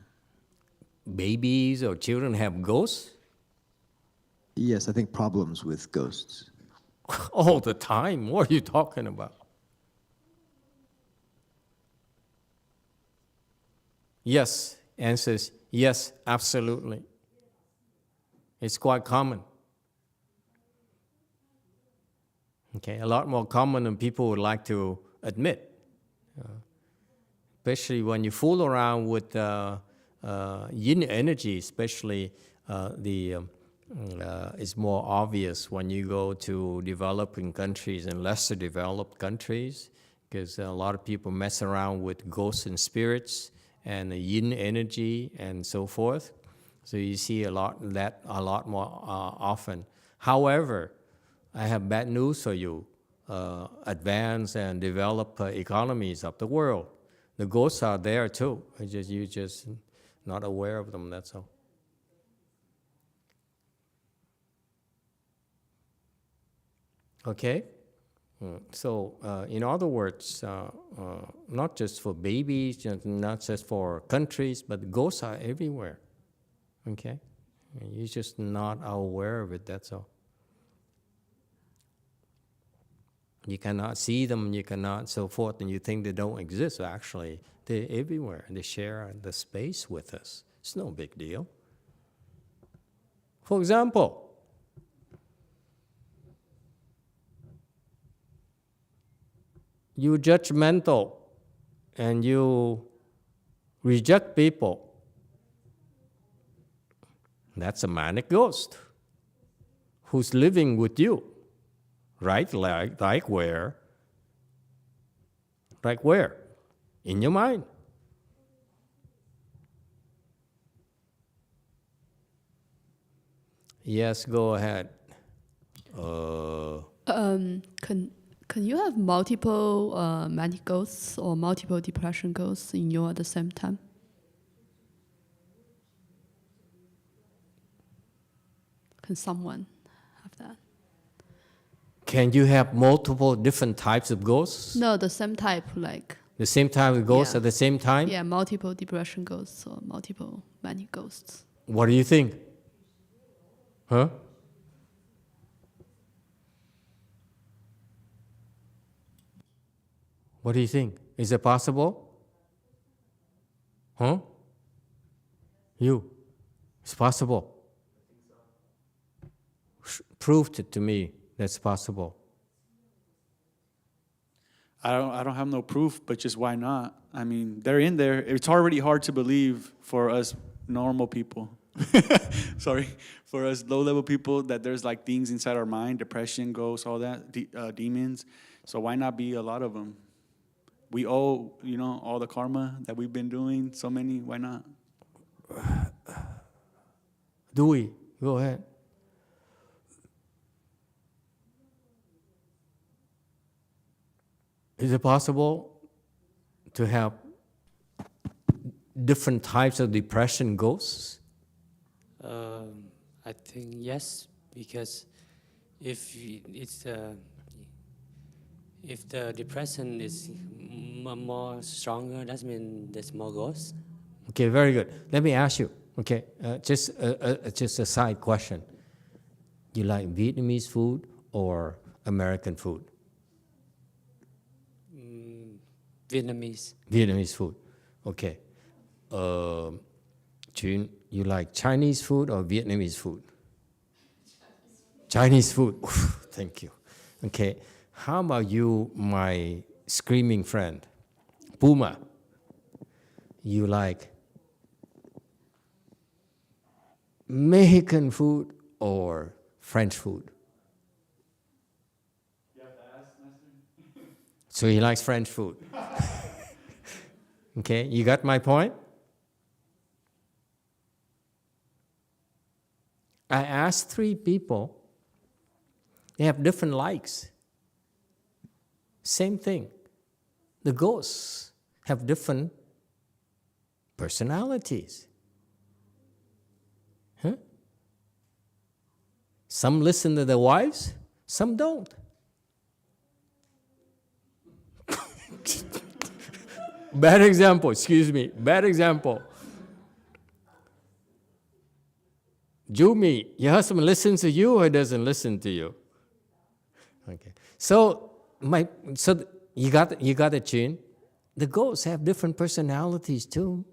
Babies or children have ghosts? Yes, I think problems with ghosts. All the time. What are you talking about? Yes. Answers yes, absolutely. It's quite common. Okay, a lot more common than people would like to admit. Especially when you fool around with yin energy, especially it's more obvious when you go to developing countries and lesser developed countries, because a lot of people mess around with ghosts and spirits and the yin energy and so forth. So you see a lot more often. However, I have bad news for you. Advance and develop economies of the world. The ghosts are there too. You're just not aware of them, that's all. Okay? So, in other words, not just for babies, not just for countries, but ghosts are everywhere. Okay? You're just not aware of it, that's all. You cannot see them, you cannot so forth, and you think they don't exist. Actually, they're everywhere. They share the space with us. It's no big deal. For example, you judgmental and you reject people. That's a manic ghost who's living with you. Right? Like where? Like where? In your mind. Yes, go ahead. Can you have multiple manic ghosts or multiple depression ghosts in you at the same time? Can someone have that? Can you have multiple different types of ghosts? No, the same type, like. The same type of ghosts Yeah. at the same time? Yeah, multiple depression ghosts or multiple manic ghosts. What do you think? Huh? What do you think? Is it possible? Huh? You? It's possible. Prove it to me that's possible. I don't have no proof, but just why not? I mean, they're in there. It's already hard to believe for us normal people. Sorry, for us low-level people that there's like things inside our mind, depression, ghosts, all that, demons. So why not be a lot of them? We owe, all the karma that we've been doing. So many. Why not? Do we? Go ahead. Is it possible to have different types of depression ghosts? I think yes, because if the depression is more stronger, that means there's more ghosts. Okay, very good. Let me ask you. Okay, just a side question. You like Vietnamese food or American food? Vietnamese. Vietnamese food. Okay. Jun, you like Chinese food or Vietnamese food? Chinese food. Thank you. Okay. How about you, my screaming friend, Puma? You like Mexican food or French food? You have to ask, Master. So he likes French food. Okay, you got my point? I asked 3 people. They have different likes. Same thing. The ghosts have different personalities. Huh? Some listen to their wives, some don't. Bad example, excuse me, bad example. Jumi, your husband listens to you or doesn't listen to you? Okay. So you got it, Chin. The ghosts have different personalities too.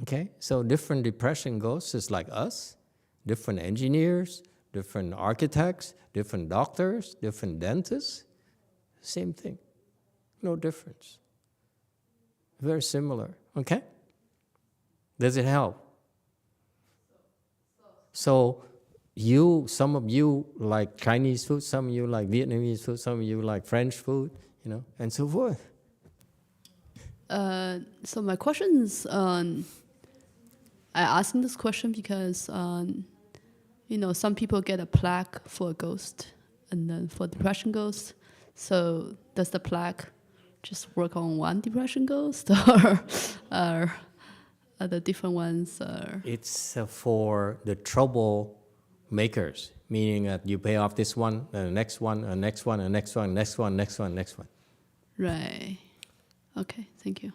Okay? So different depression ghosts is like us, different engineers, different architects, different doctors, different dentists. Same thing. No difference. Very similar. Okay? Does it help? So some of you like Chinese food, some of you like Vietnamese food, some of you like French food, and so forth. So my question is, I asked this question because, some people get a plaque for a ghost, and then for depression ghost. So does the plaque just work on one depression ghost, or are the different ones? It's for the trouble makers, meaning that you pay off this one, and the next one, and next one, and next one, next one, next one, next one. Right. Okay, thank you.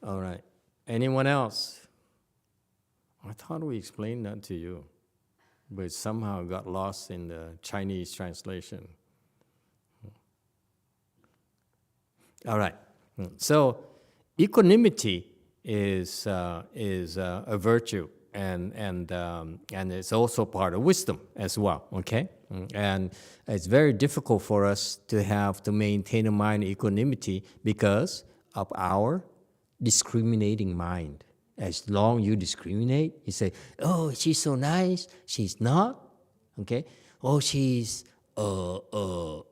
All right. Anyone else? I thought we explained that to you, but it somehow got lost in the Chinese translation. All right. So equanimity is a virtue, and it's also part of wisdom as well. Okay, and it's very difficult for us to maintain a mind equanimity because of our discriminating mind. As long you discriminate, you say, "Oh, she's so nice. She's not." Okay. "Oh, she's so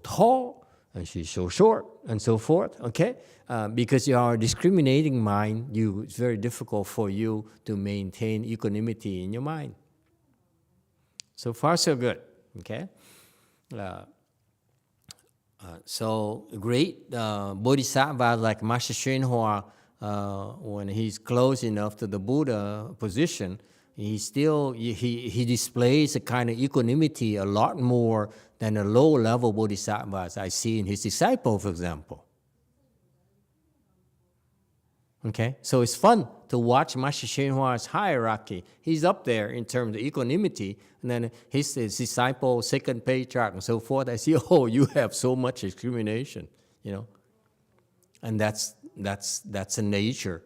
tall, and she's so short," and so forth. Okay. Because you are a discriminating mind, it's very difficult for you to maintain equanimity in your mind. So far, so good. Okay. So great bodhisattva like Master YongHua, when he's close enough to the Buddha position, he displays a kind of equanimity a lot more than the low-level bodhisattvas I see in his disciple, for example. Okay, so it's fun to watch Master YongHua's hierarchy. He's up there in terms of equanimity, and then his disciple, second patriarch, and so forth. I see, oh, you have so much discrimination, and that's the nature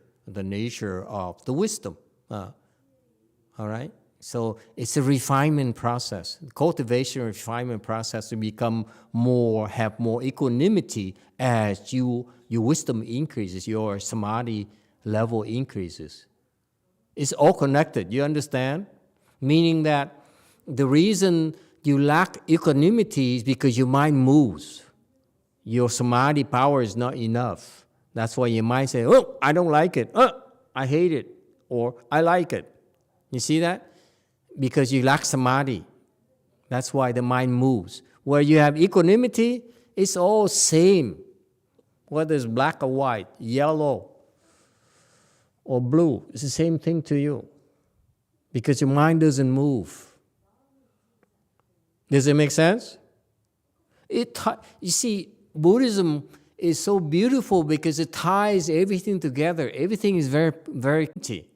of the wisdom. All right, so it's a refinement process, cultivation refinement process to have more equanimity as your wisdom increases, your samadhi level increases. It's all connected, you understand? Meaning that the reason you lack equanimity is because your mind moves. Your samadhi power is not enough. That's why your mind says, "Oh, I don't like it. Oh, I hate it." Or, "I like it." You see that? Because you lack samadhi. That's why the mind moves. Where you have equanimity, it's all same. Whether it's black or white, yellow or blue, it's the same thing to you. Because your mind doesn't move. Does it make sense? You see, Buddhism is so beautiful because it ties everything together. Everything is very, very empty.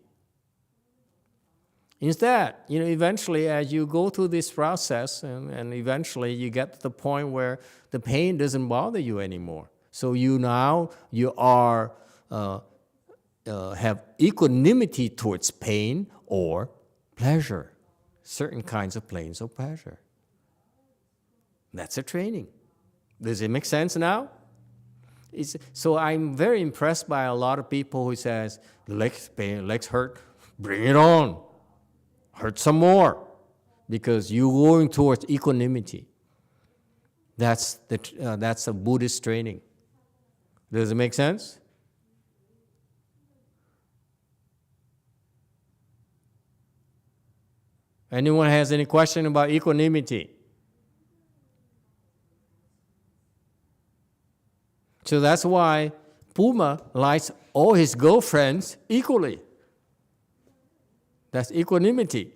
Instead, eventually as you go through this process and eventually you get to the point where the pain doesn't bother you anymore. So you have equanimity towards pain or pleasure, certain kinds of planes of pleasure. That's a training. Does it make sense now? So I'm very impressed by a lot of people who says, legs pain, legs hurt, bring it on. Hurt some more, because you're going towards equanimity. That's a Buddhist training. Does it make sense? Anyone has any question about equanimity? So that's why Puma likes all his girlfriends equally. That's equanimity.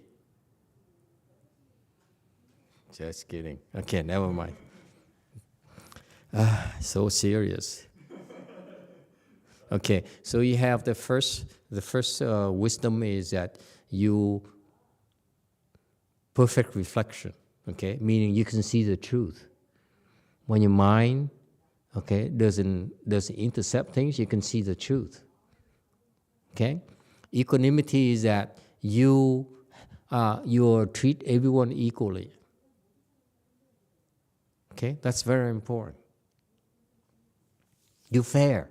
Just kidding. Okay, never mind. So serious. Okay, so you have the first wisdom is that you perfect reflection. Okay, meaning you can see the truth. When your mind, doesn't intercept things, you can see the truth. Okay, equanimity is that you treat everyone equally. Okay, that's very important. You're fair.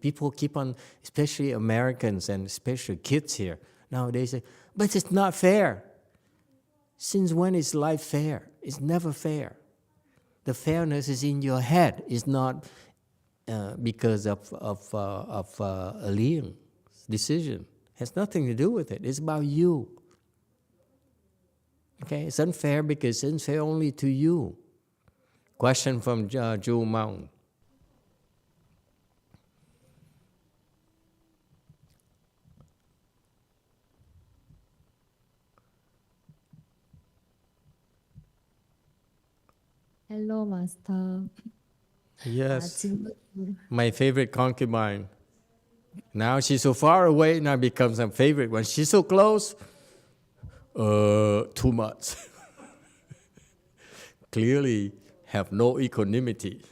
People keep on, especially Americans and especially kids here, nowadays say, but it's not fair. Since when is life fair? It's never fair. The fairness is in your head. It's not because of a Liang's decision. Has nothing to do with it. It's about you. Okay, it's unfair because it's unfair only to you. Question from Jewel Mountain. Hello, Master. Yes, my favorite concubine. Now she's so far away, now becomes my favorite. When she's so close, too much. Clearly have no equanimity.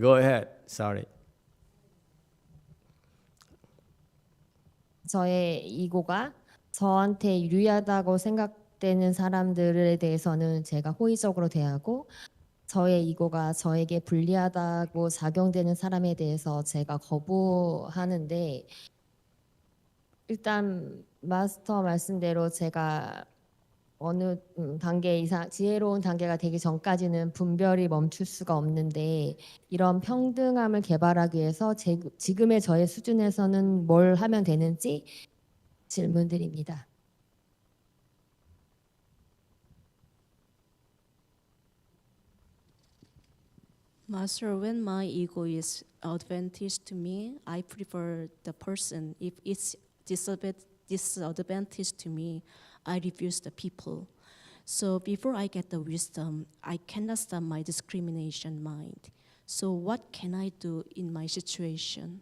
Go ahead, sorry. 저의 이고가 저한테 유리하다고 생각되는 사람들에 대해서는 제가 호의적으로 대하고 저의 이고가 저에게 불리하다고 작용되는 사람에 대해서 제가 거부하는데 일단 마스터 말씀대로 제가 어느 단계 이상 지혜로운 단계가 되기 전까지는 분별이 멈출 수가 없는데 이런 평등함을 개발하기 위해서 지금의 저의 수준에서는 뭘 하면 되는지 질문드립니다. Master, when my ego is advantage to me, I prefer the person. If it's disadvantage to me, I refuse the people. So before I get the wisdom, I cannot stop my discrimination mind. So what can I do in my situation?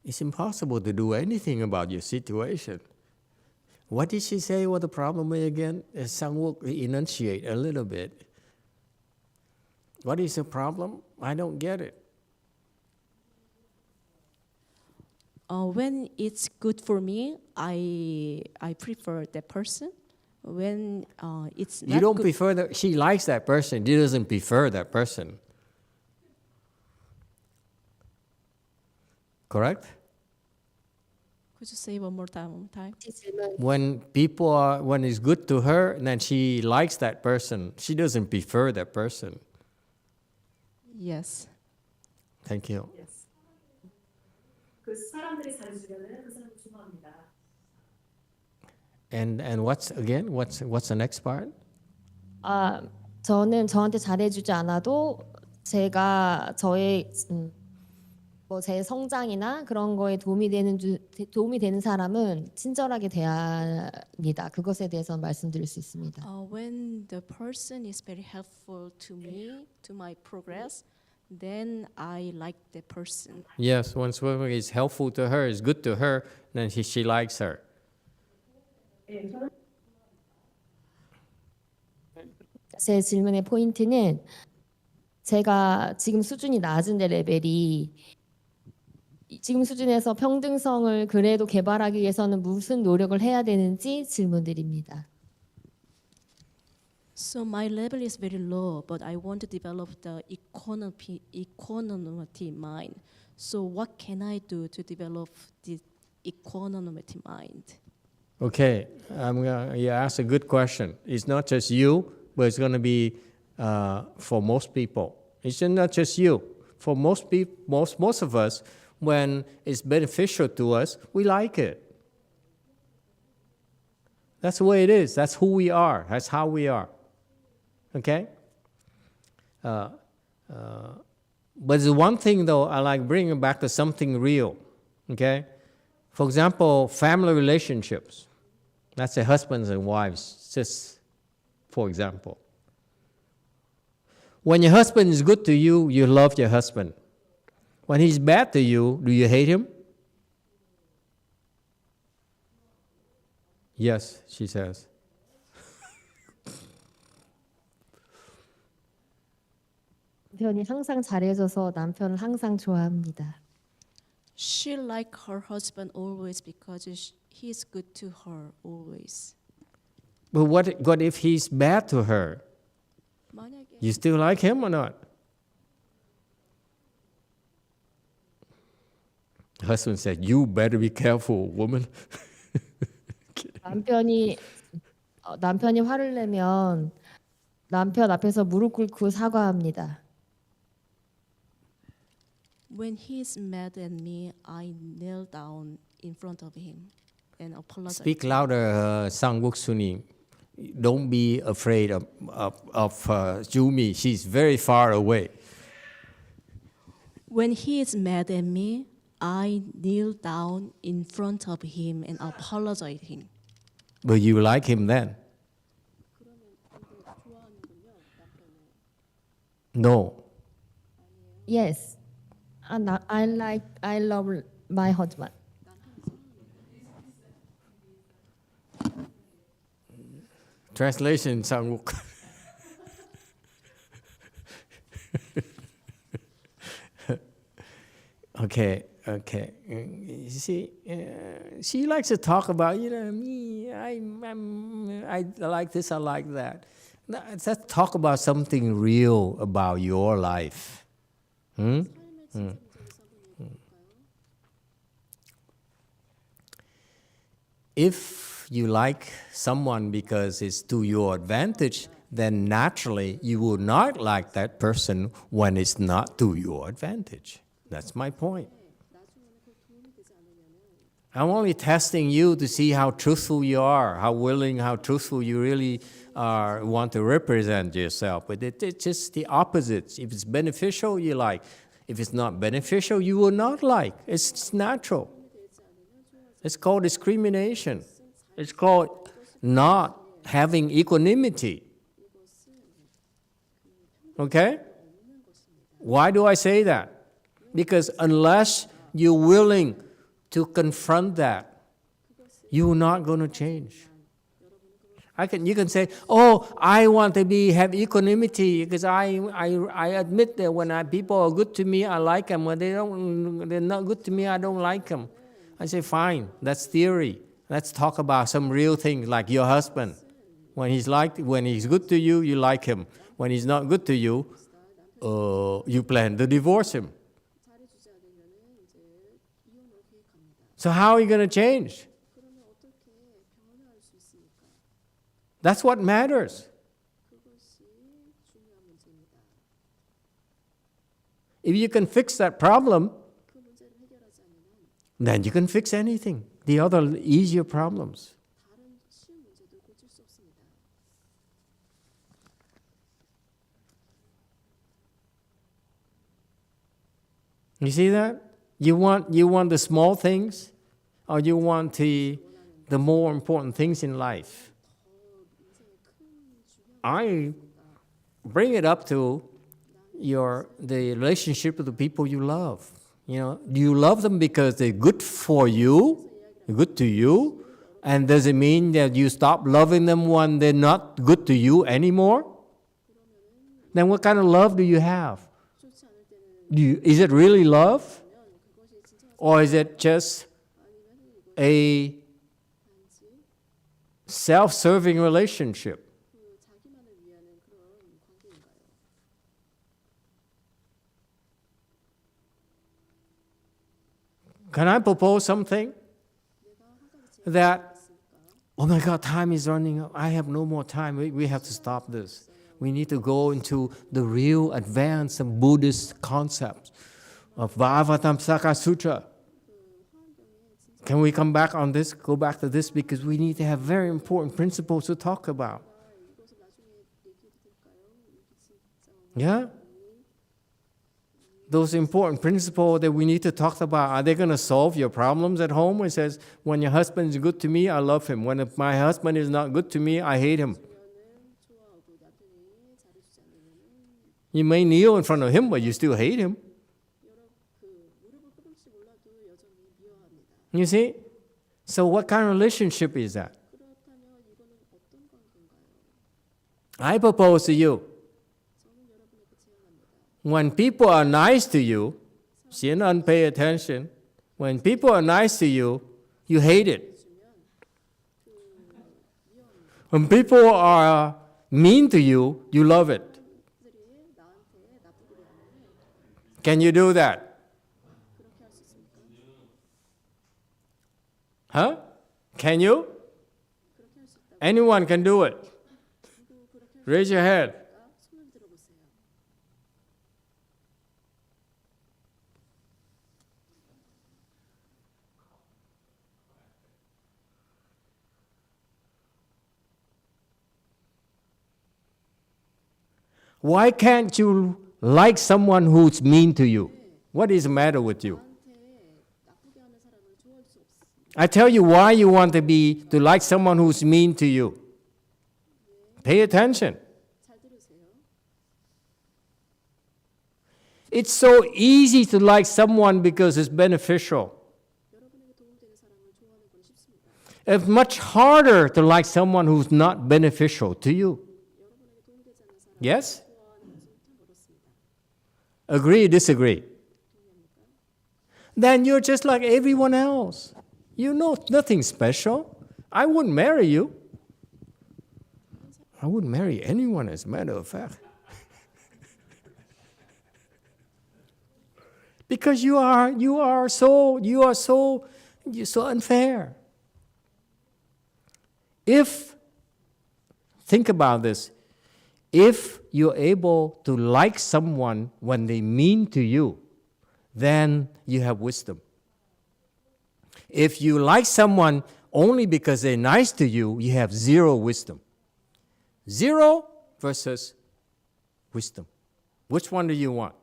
It's impossible to do anything about your situation. What did she say what the problem is again? Sang-wook enunciate a little bit. What is the problem? I don't get it. When it's good for me, I prefer that person. When it's not You don't good, prefer that, she likes that person, she doesn't prefer that person. Correct? could you say one more time? When it's good to her, then she likes that person. She doesn't prefer that person. Yes. Thank you. And what's the next part? 저는 저한테 잘해주지 않아도 제가 저의 제 성장이나 그런 거에 도움이 되는 사람은 친절하게 대합니다. 그것에 대해서 말씀드릴 수 있습니다. When the person is very helpful to me, to my progress, then I like the person. Yes, when someone is helpful to her, is good to her, then she likes her. 제 질문의 포인트는 제가 지금 수준이 낮은데 레벨이 지금 수준에서 평등성을 그래도 개발하기 위해서는 무슨 노력을 해야 되는지 질문드립니다. So my level is very low, but I want to develop the equanimity mind. So what can I do to develop the equanimity mind? Okay, you asked a good question. It's not just you, but it's going to be for most people. It's not just you. For most people, most of us, when it's beneficial to us, we like it. That's the way it is. That's who we are. That's how we are. Okay? But there's one thing, though, I like bringing back to something real. Okay? For example, family relationships. That's the husbands and wives, just for example. When your husband is good to you, you love your husband. When he's bad to you, do you hate him? Yes, she says. 남편이 항상 잘해줘서 남편을 항상 좋아합니다. She like her husband always because he's good to her always. But what if he's bad to her? You still like him or not? The husband said, "You better be careful, woman." 남편이 화를 내면 남편 앞에서 무릎 꿇고 사과합니다. When he's mad at me, I kneel down in front of him and apologize. Speak louder, Sang Wook Suni. Don't be afraid of Jumi. She's very far away. When he is mad at me, I kneel down in front of him and apologize him. But you like him then? No. Yes. And I love my husband. Translation, Sang Wook. Okay. You see, she likes to talk about, me, I like this, I like that. Now, let's talk about something real about your life. If you like someone because it's to your advantage, then naturally you will not like that person when it's not to your advantage. That's my point. I'm only testing you to see how truthful you are, how willing, how truthful you really are, want to represent yourself. But it's just the opposite. If it's beneficial, you like. If it's not beneficial, you will not like. It's natural. It's called discrimination. It's called not having equanimity. Okay? Why do I say that? Because unless you're willing to confront that, you're not going to change. You can say, oh, I want to have equanimity because I admit that when people are good to me, I like them. When they're not good to me, I don't like them. I say, fine, that's theory. Let's talk about some real things like your husband. When he's good to you, you like him. When he's not good to you, you plan to divorce him. So how are you going to change? That's what matters. If you can fix that problem, then you can fix anything, the other easier problems. You see that? You want the small things, or you want the more important things in life? I bring it up to the relationship with the people you love. Do you love them because they're good for you, good to you? And does it mean that you stop loving them when they're not good to you anymore? Then what kind of love do you have? Is it really love? Or is it just a self-serving relationship? Can I propose something? That, oh my God, time is running out. I have no more time. We have to stop this. We need to go into the real advanced Buddhist concepts of the Avatamsaka Sutra. Can we come back on this, go back to this, because we need to have very important principles to talk about. Yeah? Those important principles that we need to talk about, are they going to solve your problems at home? It says, when your husband is good to me, I love him. When my husband is not good to me, I hate him. You may kneel in front of him, but you still hate him. You see? So what kind of relationship is that? I propose to you, when people are nice to you, Xian pay attention. When people are nice to you, you hate it. When people are mean to you, you love it. Can you do that? Huh? Can you? Anyone can do it. Raise your hand. Why can't you like someone who's mean to you? What is the matter with you? I tell you why you want to like someone who's mean to you. Pay attention. It's so easy to like someone because it's beneficial. It's much harder to like someone who's not beneficial to you. Yes? Agree, disagree? Then you're just like everyone else. You know nothing special. I wouldn't marry you. I wouldn't marry anyone, as a matter of fact. Because you're so unfair. Think about this, if you're able to like someone when they mean to you, then you have wisdom. If you like someone only because they're nice to you, you have zero wisdom. Zero versus wisdom. Which one do you want?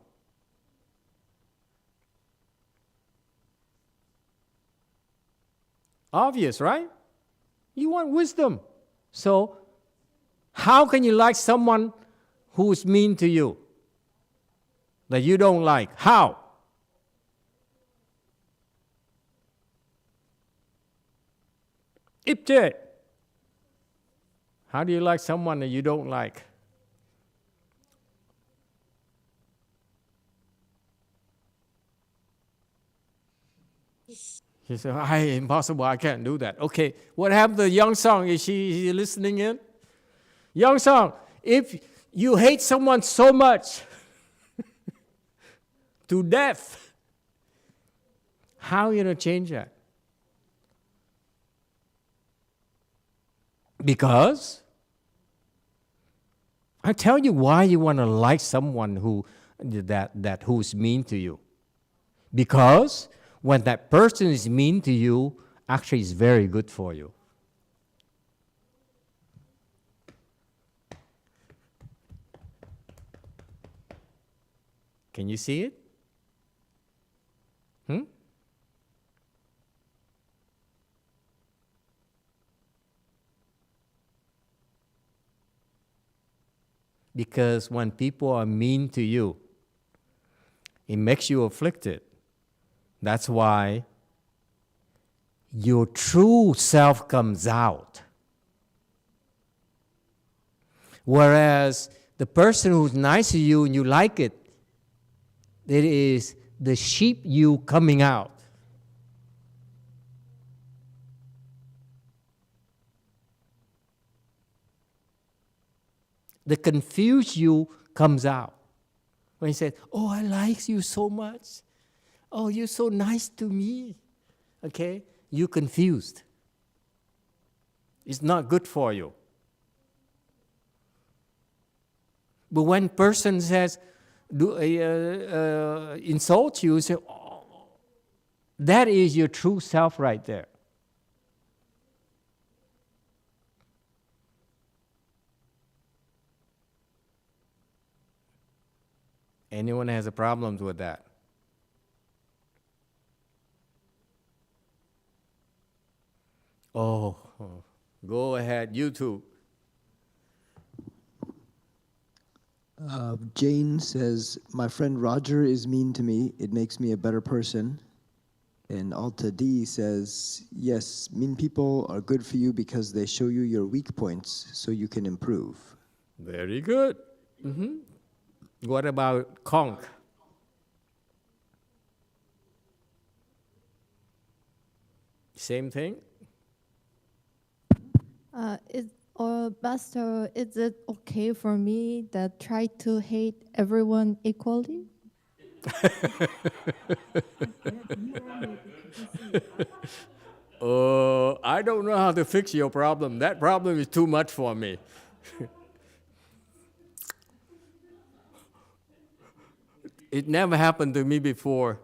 Obvious, right? You want wisdom. So, how can you like someone who's mean to you, that you don't like? How? Ipte. How do you like someone that you don't like? He said, impossible, I can't do that. Okay, what happened to Young Song? Is she listening in? Young Song, if you hate someone so much to death, how are you going to change that? Because I tell you why you want to like someone who's mean to you. Because when that person is mean to you, actually is very good for you. Can you see it? Because when people are mean to you, it makes you afflicted. That's why your true self comes out. Whereas the person who's nice to you and you like it, it is the sheep you coming out. The confused you comes out. When he says, oh, I like you so much. Oh, you're so nice to me. Okay? You're confused. It's not good for you. But when person says, insult you say, oh, that is your true self right there. Anyone has a problem with that? Oh, go ahead, YouTube. Jane says, my friend Roger is mean to me. It makes me a better person. And Alta D says, yes, mean people are good for you because they show you your weak points so you can improve. Very good. What about Conk? Same thing? Master, is it okay for me that try to hate everyone equally? I don't know how to fix your problem. That problem is too much for me. It never happened to me before.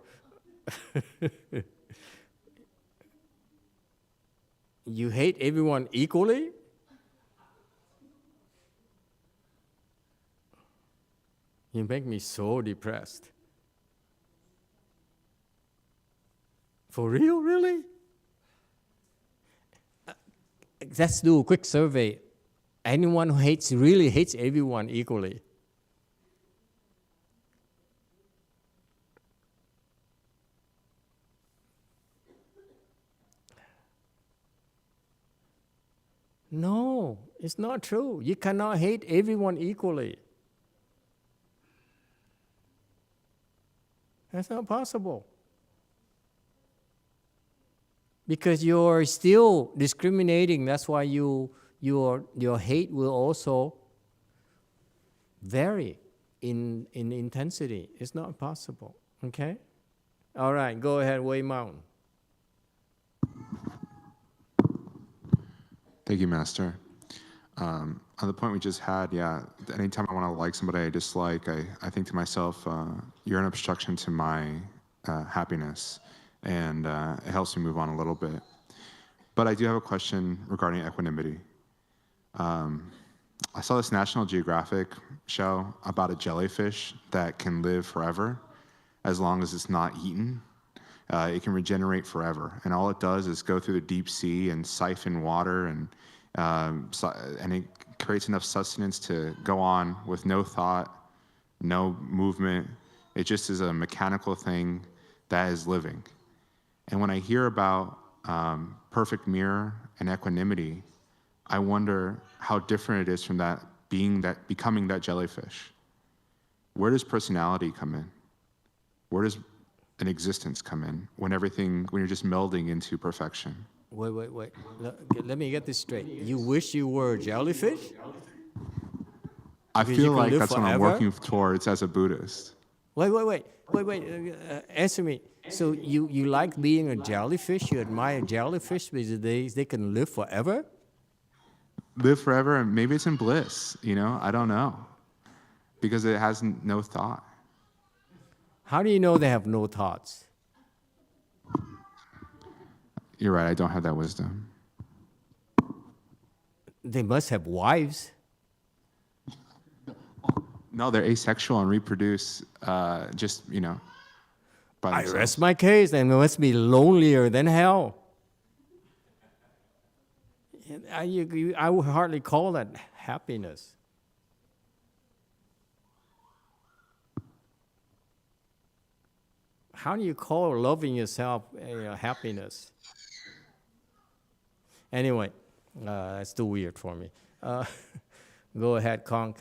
You hate everyone equally? You make me so depressed. For real, really? Let's do a quick survey. Anyone who really hates everyone equally? No, it's not true. You cannot hate everyone equally. That's not possible. Because you're still discriminating. That's why your hate will also vary in intensity. It's not possible. Okay? All right, go ahead, Wei Mount. Thank you, Master. On the point we just had, yeah, anytime I want to like somebody I dislike, I think to myself, you're an obstruction to my happiness, and it helps me move on a little bit. But I do have a question regarding equanimity. I saw this National Geographic show about a jellyfish that can live forever as long as it's not eaten. It can regenerate forever, and all it does is go through the deep sea and siphon water, and it creates enough sustenance to go on with no thought, no movement. It just is a mechanical thing that is living. And when I hear about perfect mirror and equanimity, I wonder how different it is from becoming that jellyfish. Where does personality come in? Where does an existence come in when you're just melding into perfection? Wait. Let me get this straight. You wish you were a jellyfish? I Because feel you can like live that's what I'm forever? working towards as a Buddhist. Wait. Answer me. So you like being a jellyfish? You admire jellyfish because they can live forever? Live forever, and maybe it's in bliss, I don't know. Because it has no thought. How do you know they have no thoughts? You're right, I don't have that wisdom. They must have wives. No, they're asexual and reproduce by I themselves. rest my case, and they must be lonelier than hell. I would hardly call that happiness. How do you call loving yourself happiness? Anyway, that's too weird for me. Go ahead, Conk.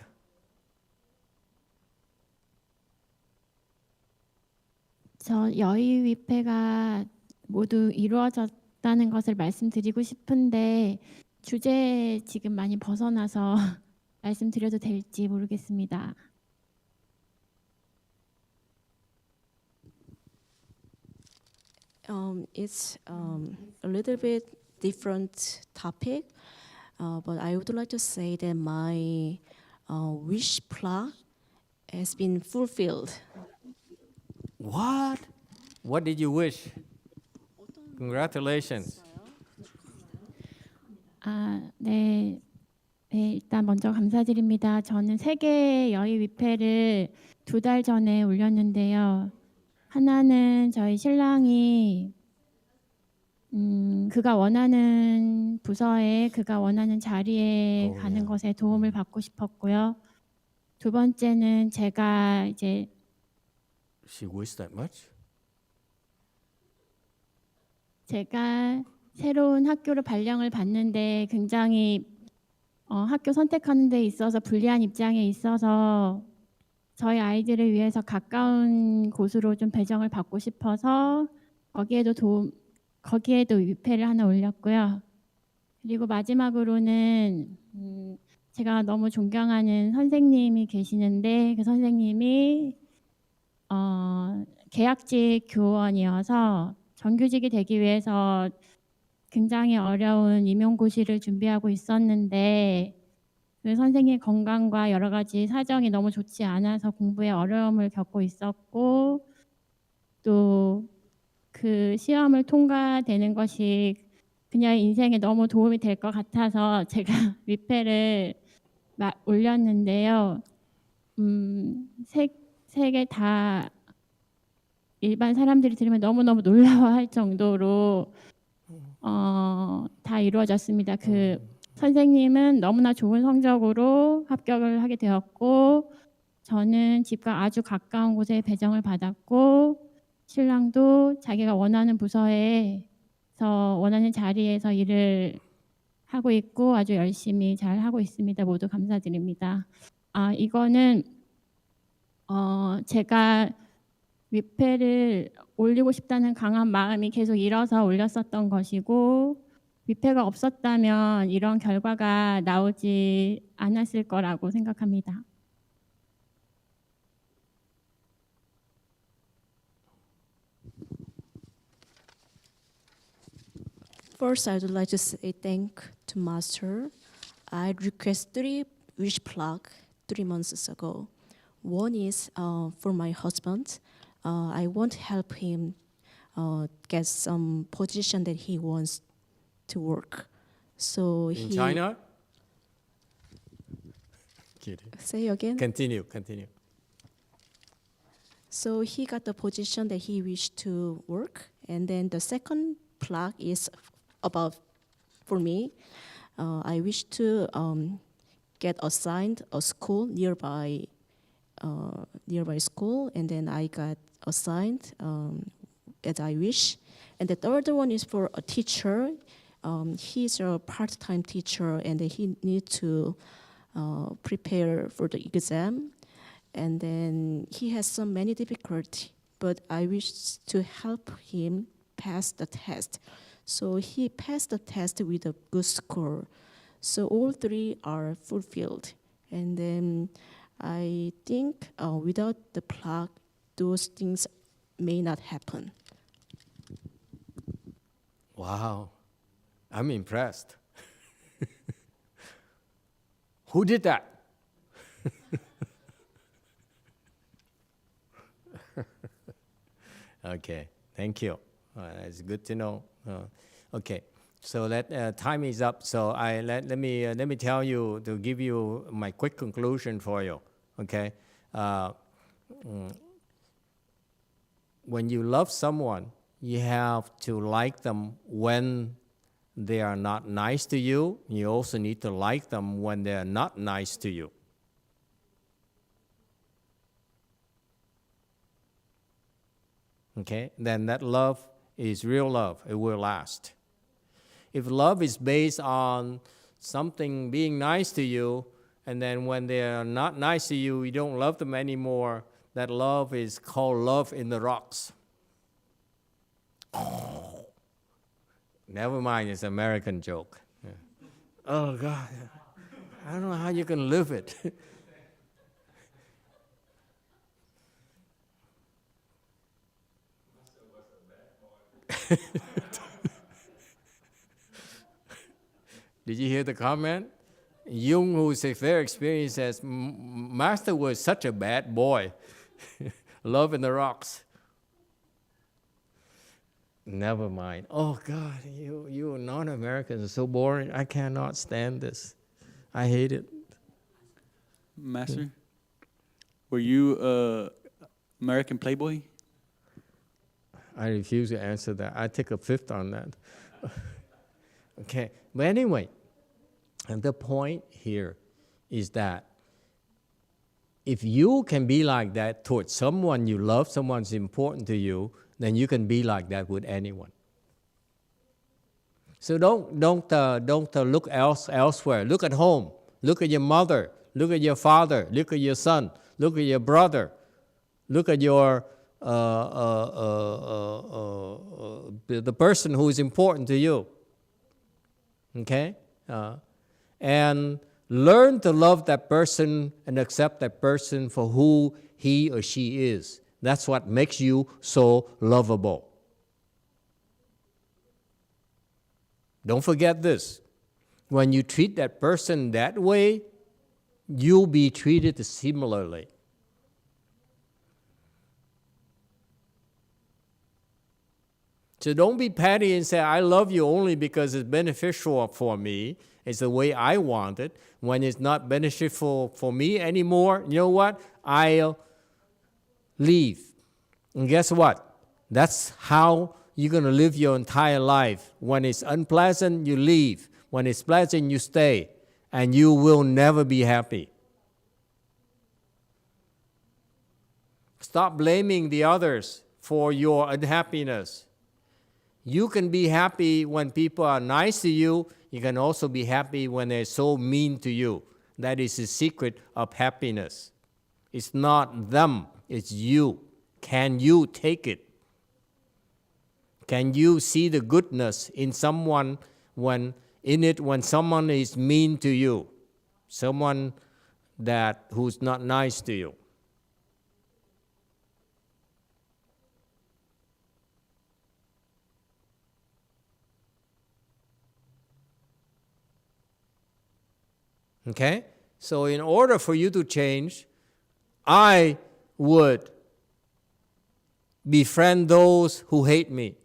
저 여의 위패가 모두 이루어졌다는 것을 말씀드리고 싶은데 주제 지금 많이 벗어나서 말씀드려도 될지 모르겠습니다. It's a little bit different topic, but I would like to say that my wish plug has been fulfilled. What? What did you wish? Congratulations. 네, 일단 먼저 감사드립니다. 저는 3개의 여의 위패를 2달 전에 올렸는데요. 하나는 저희 신랑이 그가 원하는 부서에 그가 원하는 자리에 가는 것에 도움을 받고 싶었고요. 두 번째는 제가 이제 She wished that much? 제가 새로운 학교로 발령을 받는데 굉장히 학교 선택하는 데 있어서 불리한 입장에 있어서 저희 아이들을 위해서 가까운 곳으로 좀 배정을 받고 싶어서 거기에도 위패를 하나 올렸고요. 그리고 마지막으로는 제가 너무 존경하는 선생님이 계시는데 그 선생님이 계약직 교원이어서 정규직이 되기 위해서 굉장히 어려운 임용고시를 준비하고 있었는데 그 선생님의 건강과 여러 가지 사정이 너무 좋지 않아서 공부에 어려움을 겪고 있었고 또 그 시험을 통과되는 것이 그녀의 인생에 너무 도움이 될 것 같아서 제가 위패를 올렸는데요. 세 개 다 일반 사람들이 들으면 너무너무 놀라워할 정도로 다 이루어졌습니다. 그 선생님은 너무나 좋은 성적으로 합격을 하게 되었고, 저는 집과 아주 가까운 곳에 배정을 받았고, 신랑도 자기가 원하는 부서에서 원하는 자리에서 일을 하고 있고 아주 열심히 잘 하고 있습니다. 모두 감사드립니다. 이거는 제가 위패를 올리고 싶다는 강한 마음이 계속 일어서 올렸었던 것이고, 위패가 없었다면 이런 결과가 나오지 않았을 거라고 생각합니다. First, I would like to say thank to Master. I request 3 wish plaque 3 months ago. One is for my husband. I want to help him get some position that he wants to work. So In China? Kidding. Say again. Continue. So he got the position that he wished to work. And then the second plaque is about for me. I wish to get assigned a school nearby school, and then I got assigned as I wish. And the third one is for a teacher. He's a part-time teacher, and he needs to prepare for the exam. And then he has so many difficulty, but I wish to help him pass the test. So he passed the test with a good score. So all 3 are fulfilled. And then I think without the plaque, those things may not happen. Wow, I'm impressed. Who did that? Okay, thank you. It's good to know. Okay, so that time is up. So let me tell you, to give you my quick conclusion for you. Okay, when you love someone, you have to like them when they are not nice to you. You also need to like them when they are not nice to you. Okay, then that love is real love. It will last. If love is based on something being nice to you, and then when they are not nice to you, you don't love them anymore, that love is called love in the rocks. Oh. Never mind, it's an American joke. Yeah. Oh, God. I don't know how you can live it. Did you hear the comment? Jung, who's a fair experience, says, Master was such a bad boy. Love in the rocks. Never mind. Oh, God, you non-Americans are so boring. I cannot stand this. I hate it. Master, were you American Playboy? I refuse to answer that. I take a fifth on that. Okay, but anyway, and the point here is that if you can be like that towards someone you love, someone's important to you, then you can be like that with anyone. So don't look elsewhere. Look at home. Look at your mother. Look at your father. Look at your son. Look at your brother. Look at your the person who is important to you. Okay, and learn to love that person and accept that person for who he or she is. That's what makes you so lovable. Don't forget this. When you treat that person that way, you'll be treated similarly. So don't be petty and say, I love you only because it's beneficial for me. It's the way I want it. When it's not beneficial for me anymore, you know what? I'll leave. And guess what? That's how you're going to live your entire life. When it's unpleasant, you leave. When it's pleasant, you stay. And you will never be happy. Stop blaming the others for your unhappiness. You can be happy when people are nice to you. You can also be happy when they're so mean to you. That is the secret of happiness. It's not them, it's you. Can you take it? Can you see the goodness in someone when someone is mean to you? Someone who's not nice to you. Okay? So in order for you to change, I would befriend those who hate me.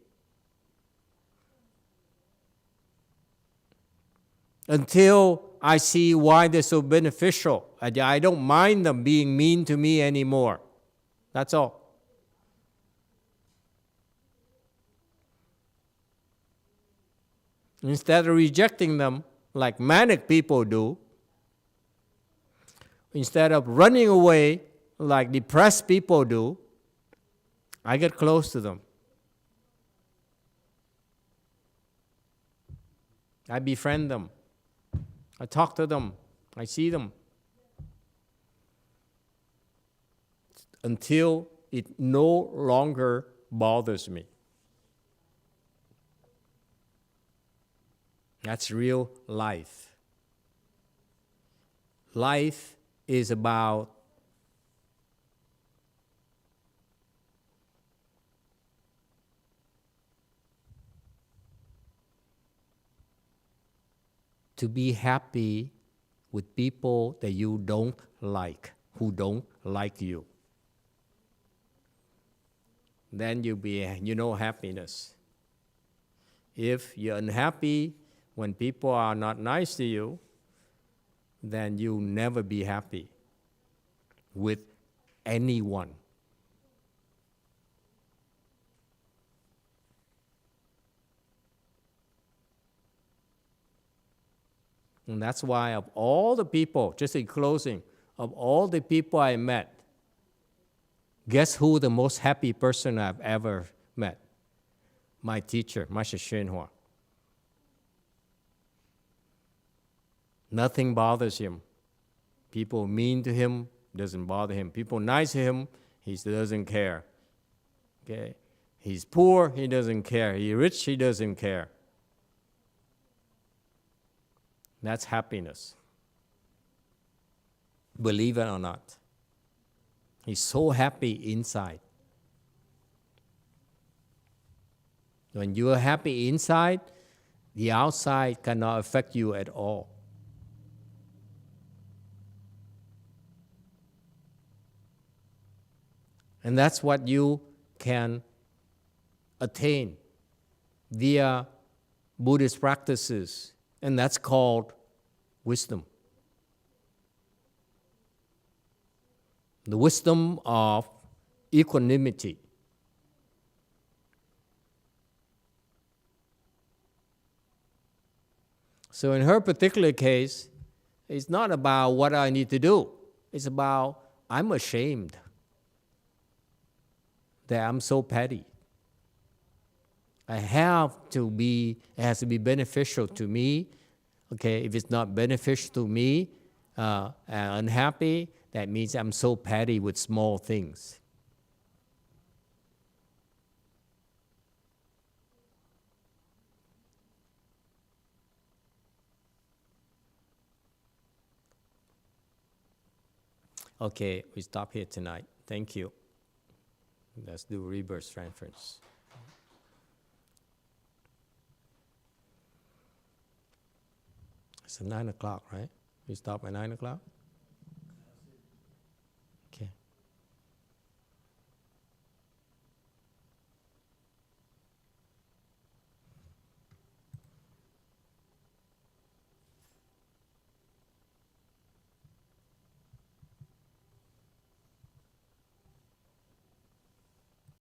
Until I see why they're so beneficial. I don't mind them being mean to me anymore. That's all. Instead of rejecting them like manic people do, instead of running away like depressed people do, I get close to them. I befriend them. I talk to them. I see them. Until it no longer bothers me. That's real life. Life is about to be happy with people that you don't like, who don't like you. Then you know happiness. If you're unhappy when people are not nice to you, then you'll never be happy with anyone. And that's why of all the people, just in closing, of all the people I met, guess who the most happy person I've ever met? My teacher, Master YongHua. Nothing bothers him. People mean to him, doesn't bother him. People nice to him, he doesn't care. Okay? He's poor, he doesn't care. He's rich, he doesn't care. That's happiness. Believe it or not. He's so happy inside. When you are happy inside, the outside cannot affect you at all. And that's what you can attain via Buddhist practices, and that's called wisdom. The wisdom of equanimity. So in her particular case, it's not about what I need to do. It's about I'm ashamed that I'm so petty. It has to be beneficial to me. Okay, if it's not beneficial to me, and unhappy, that means I'm so petty with small things. Okay, we stop here tonight. Thank you. Let's do reverse transference. It's 9 o'clock, right? We stop at 9 o'clock?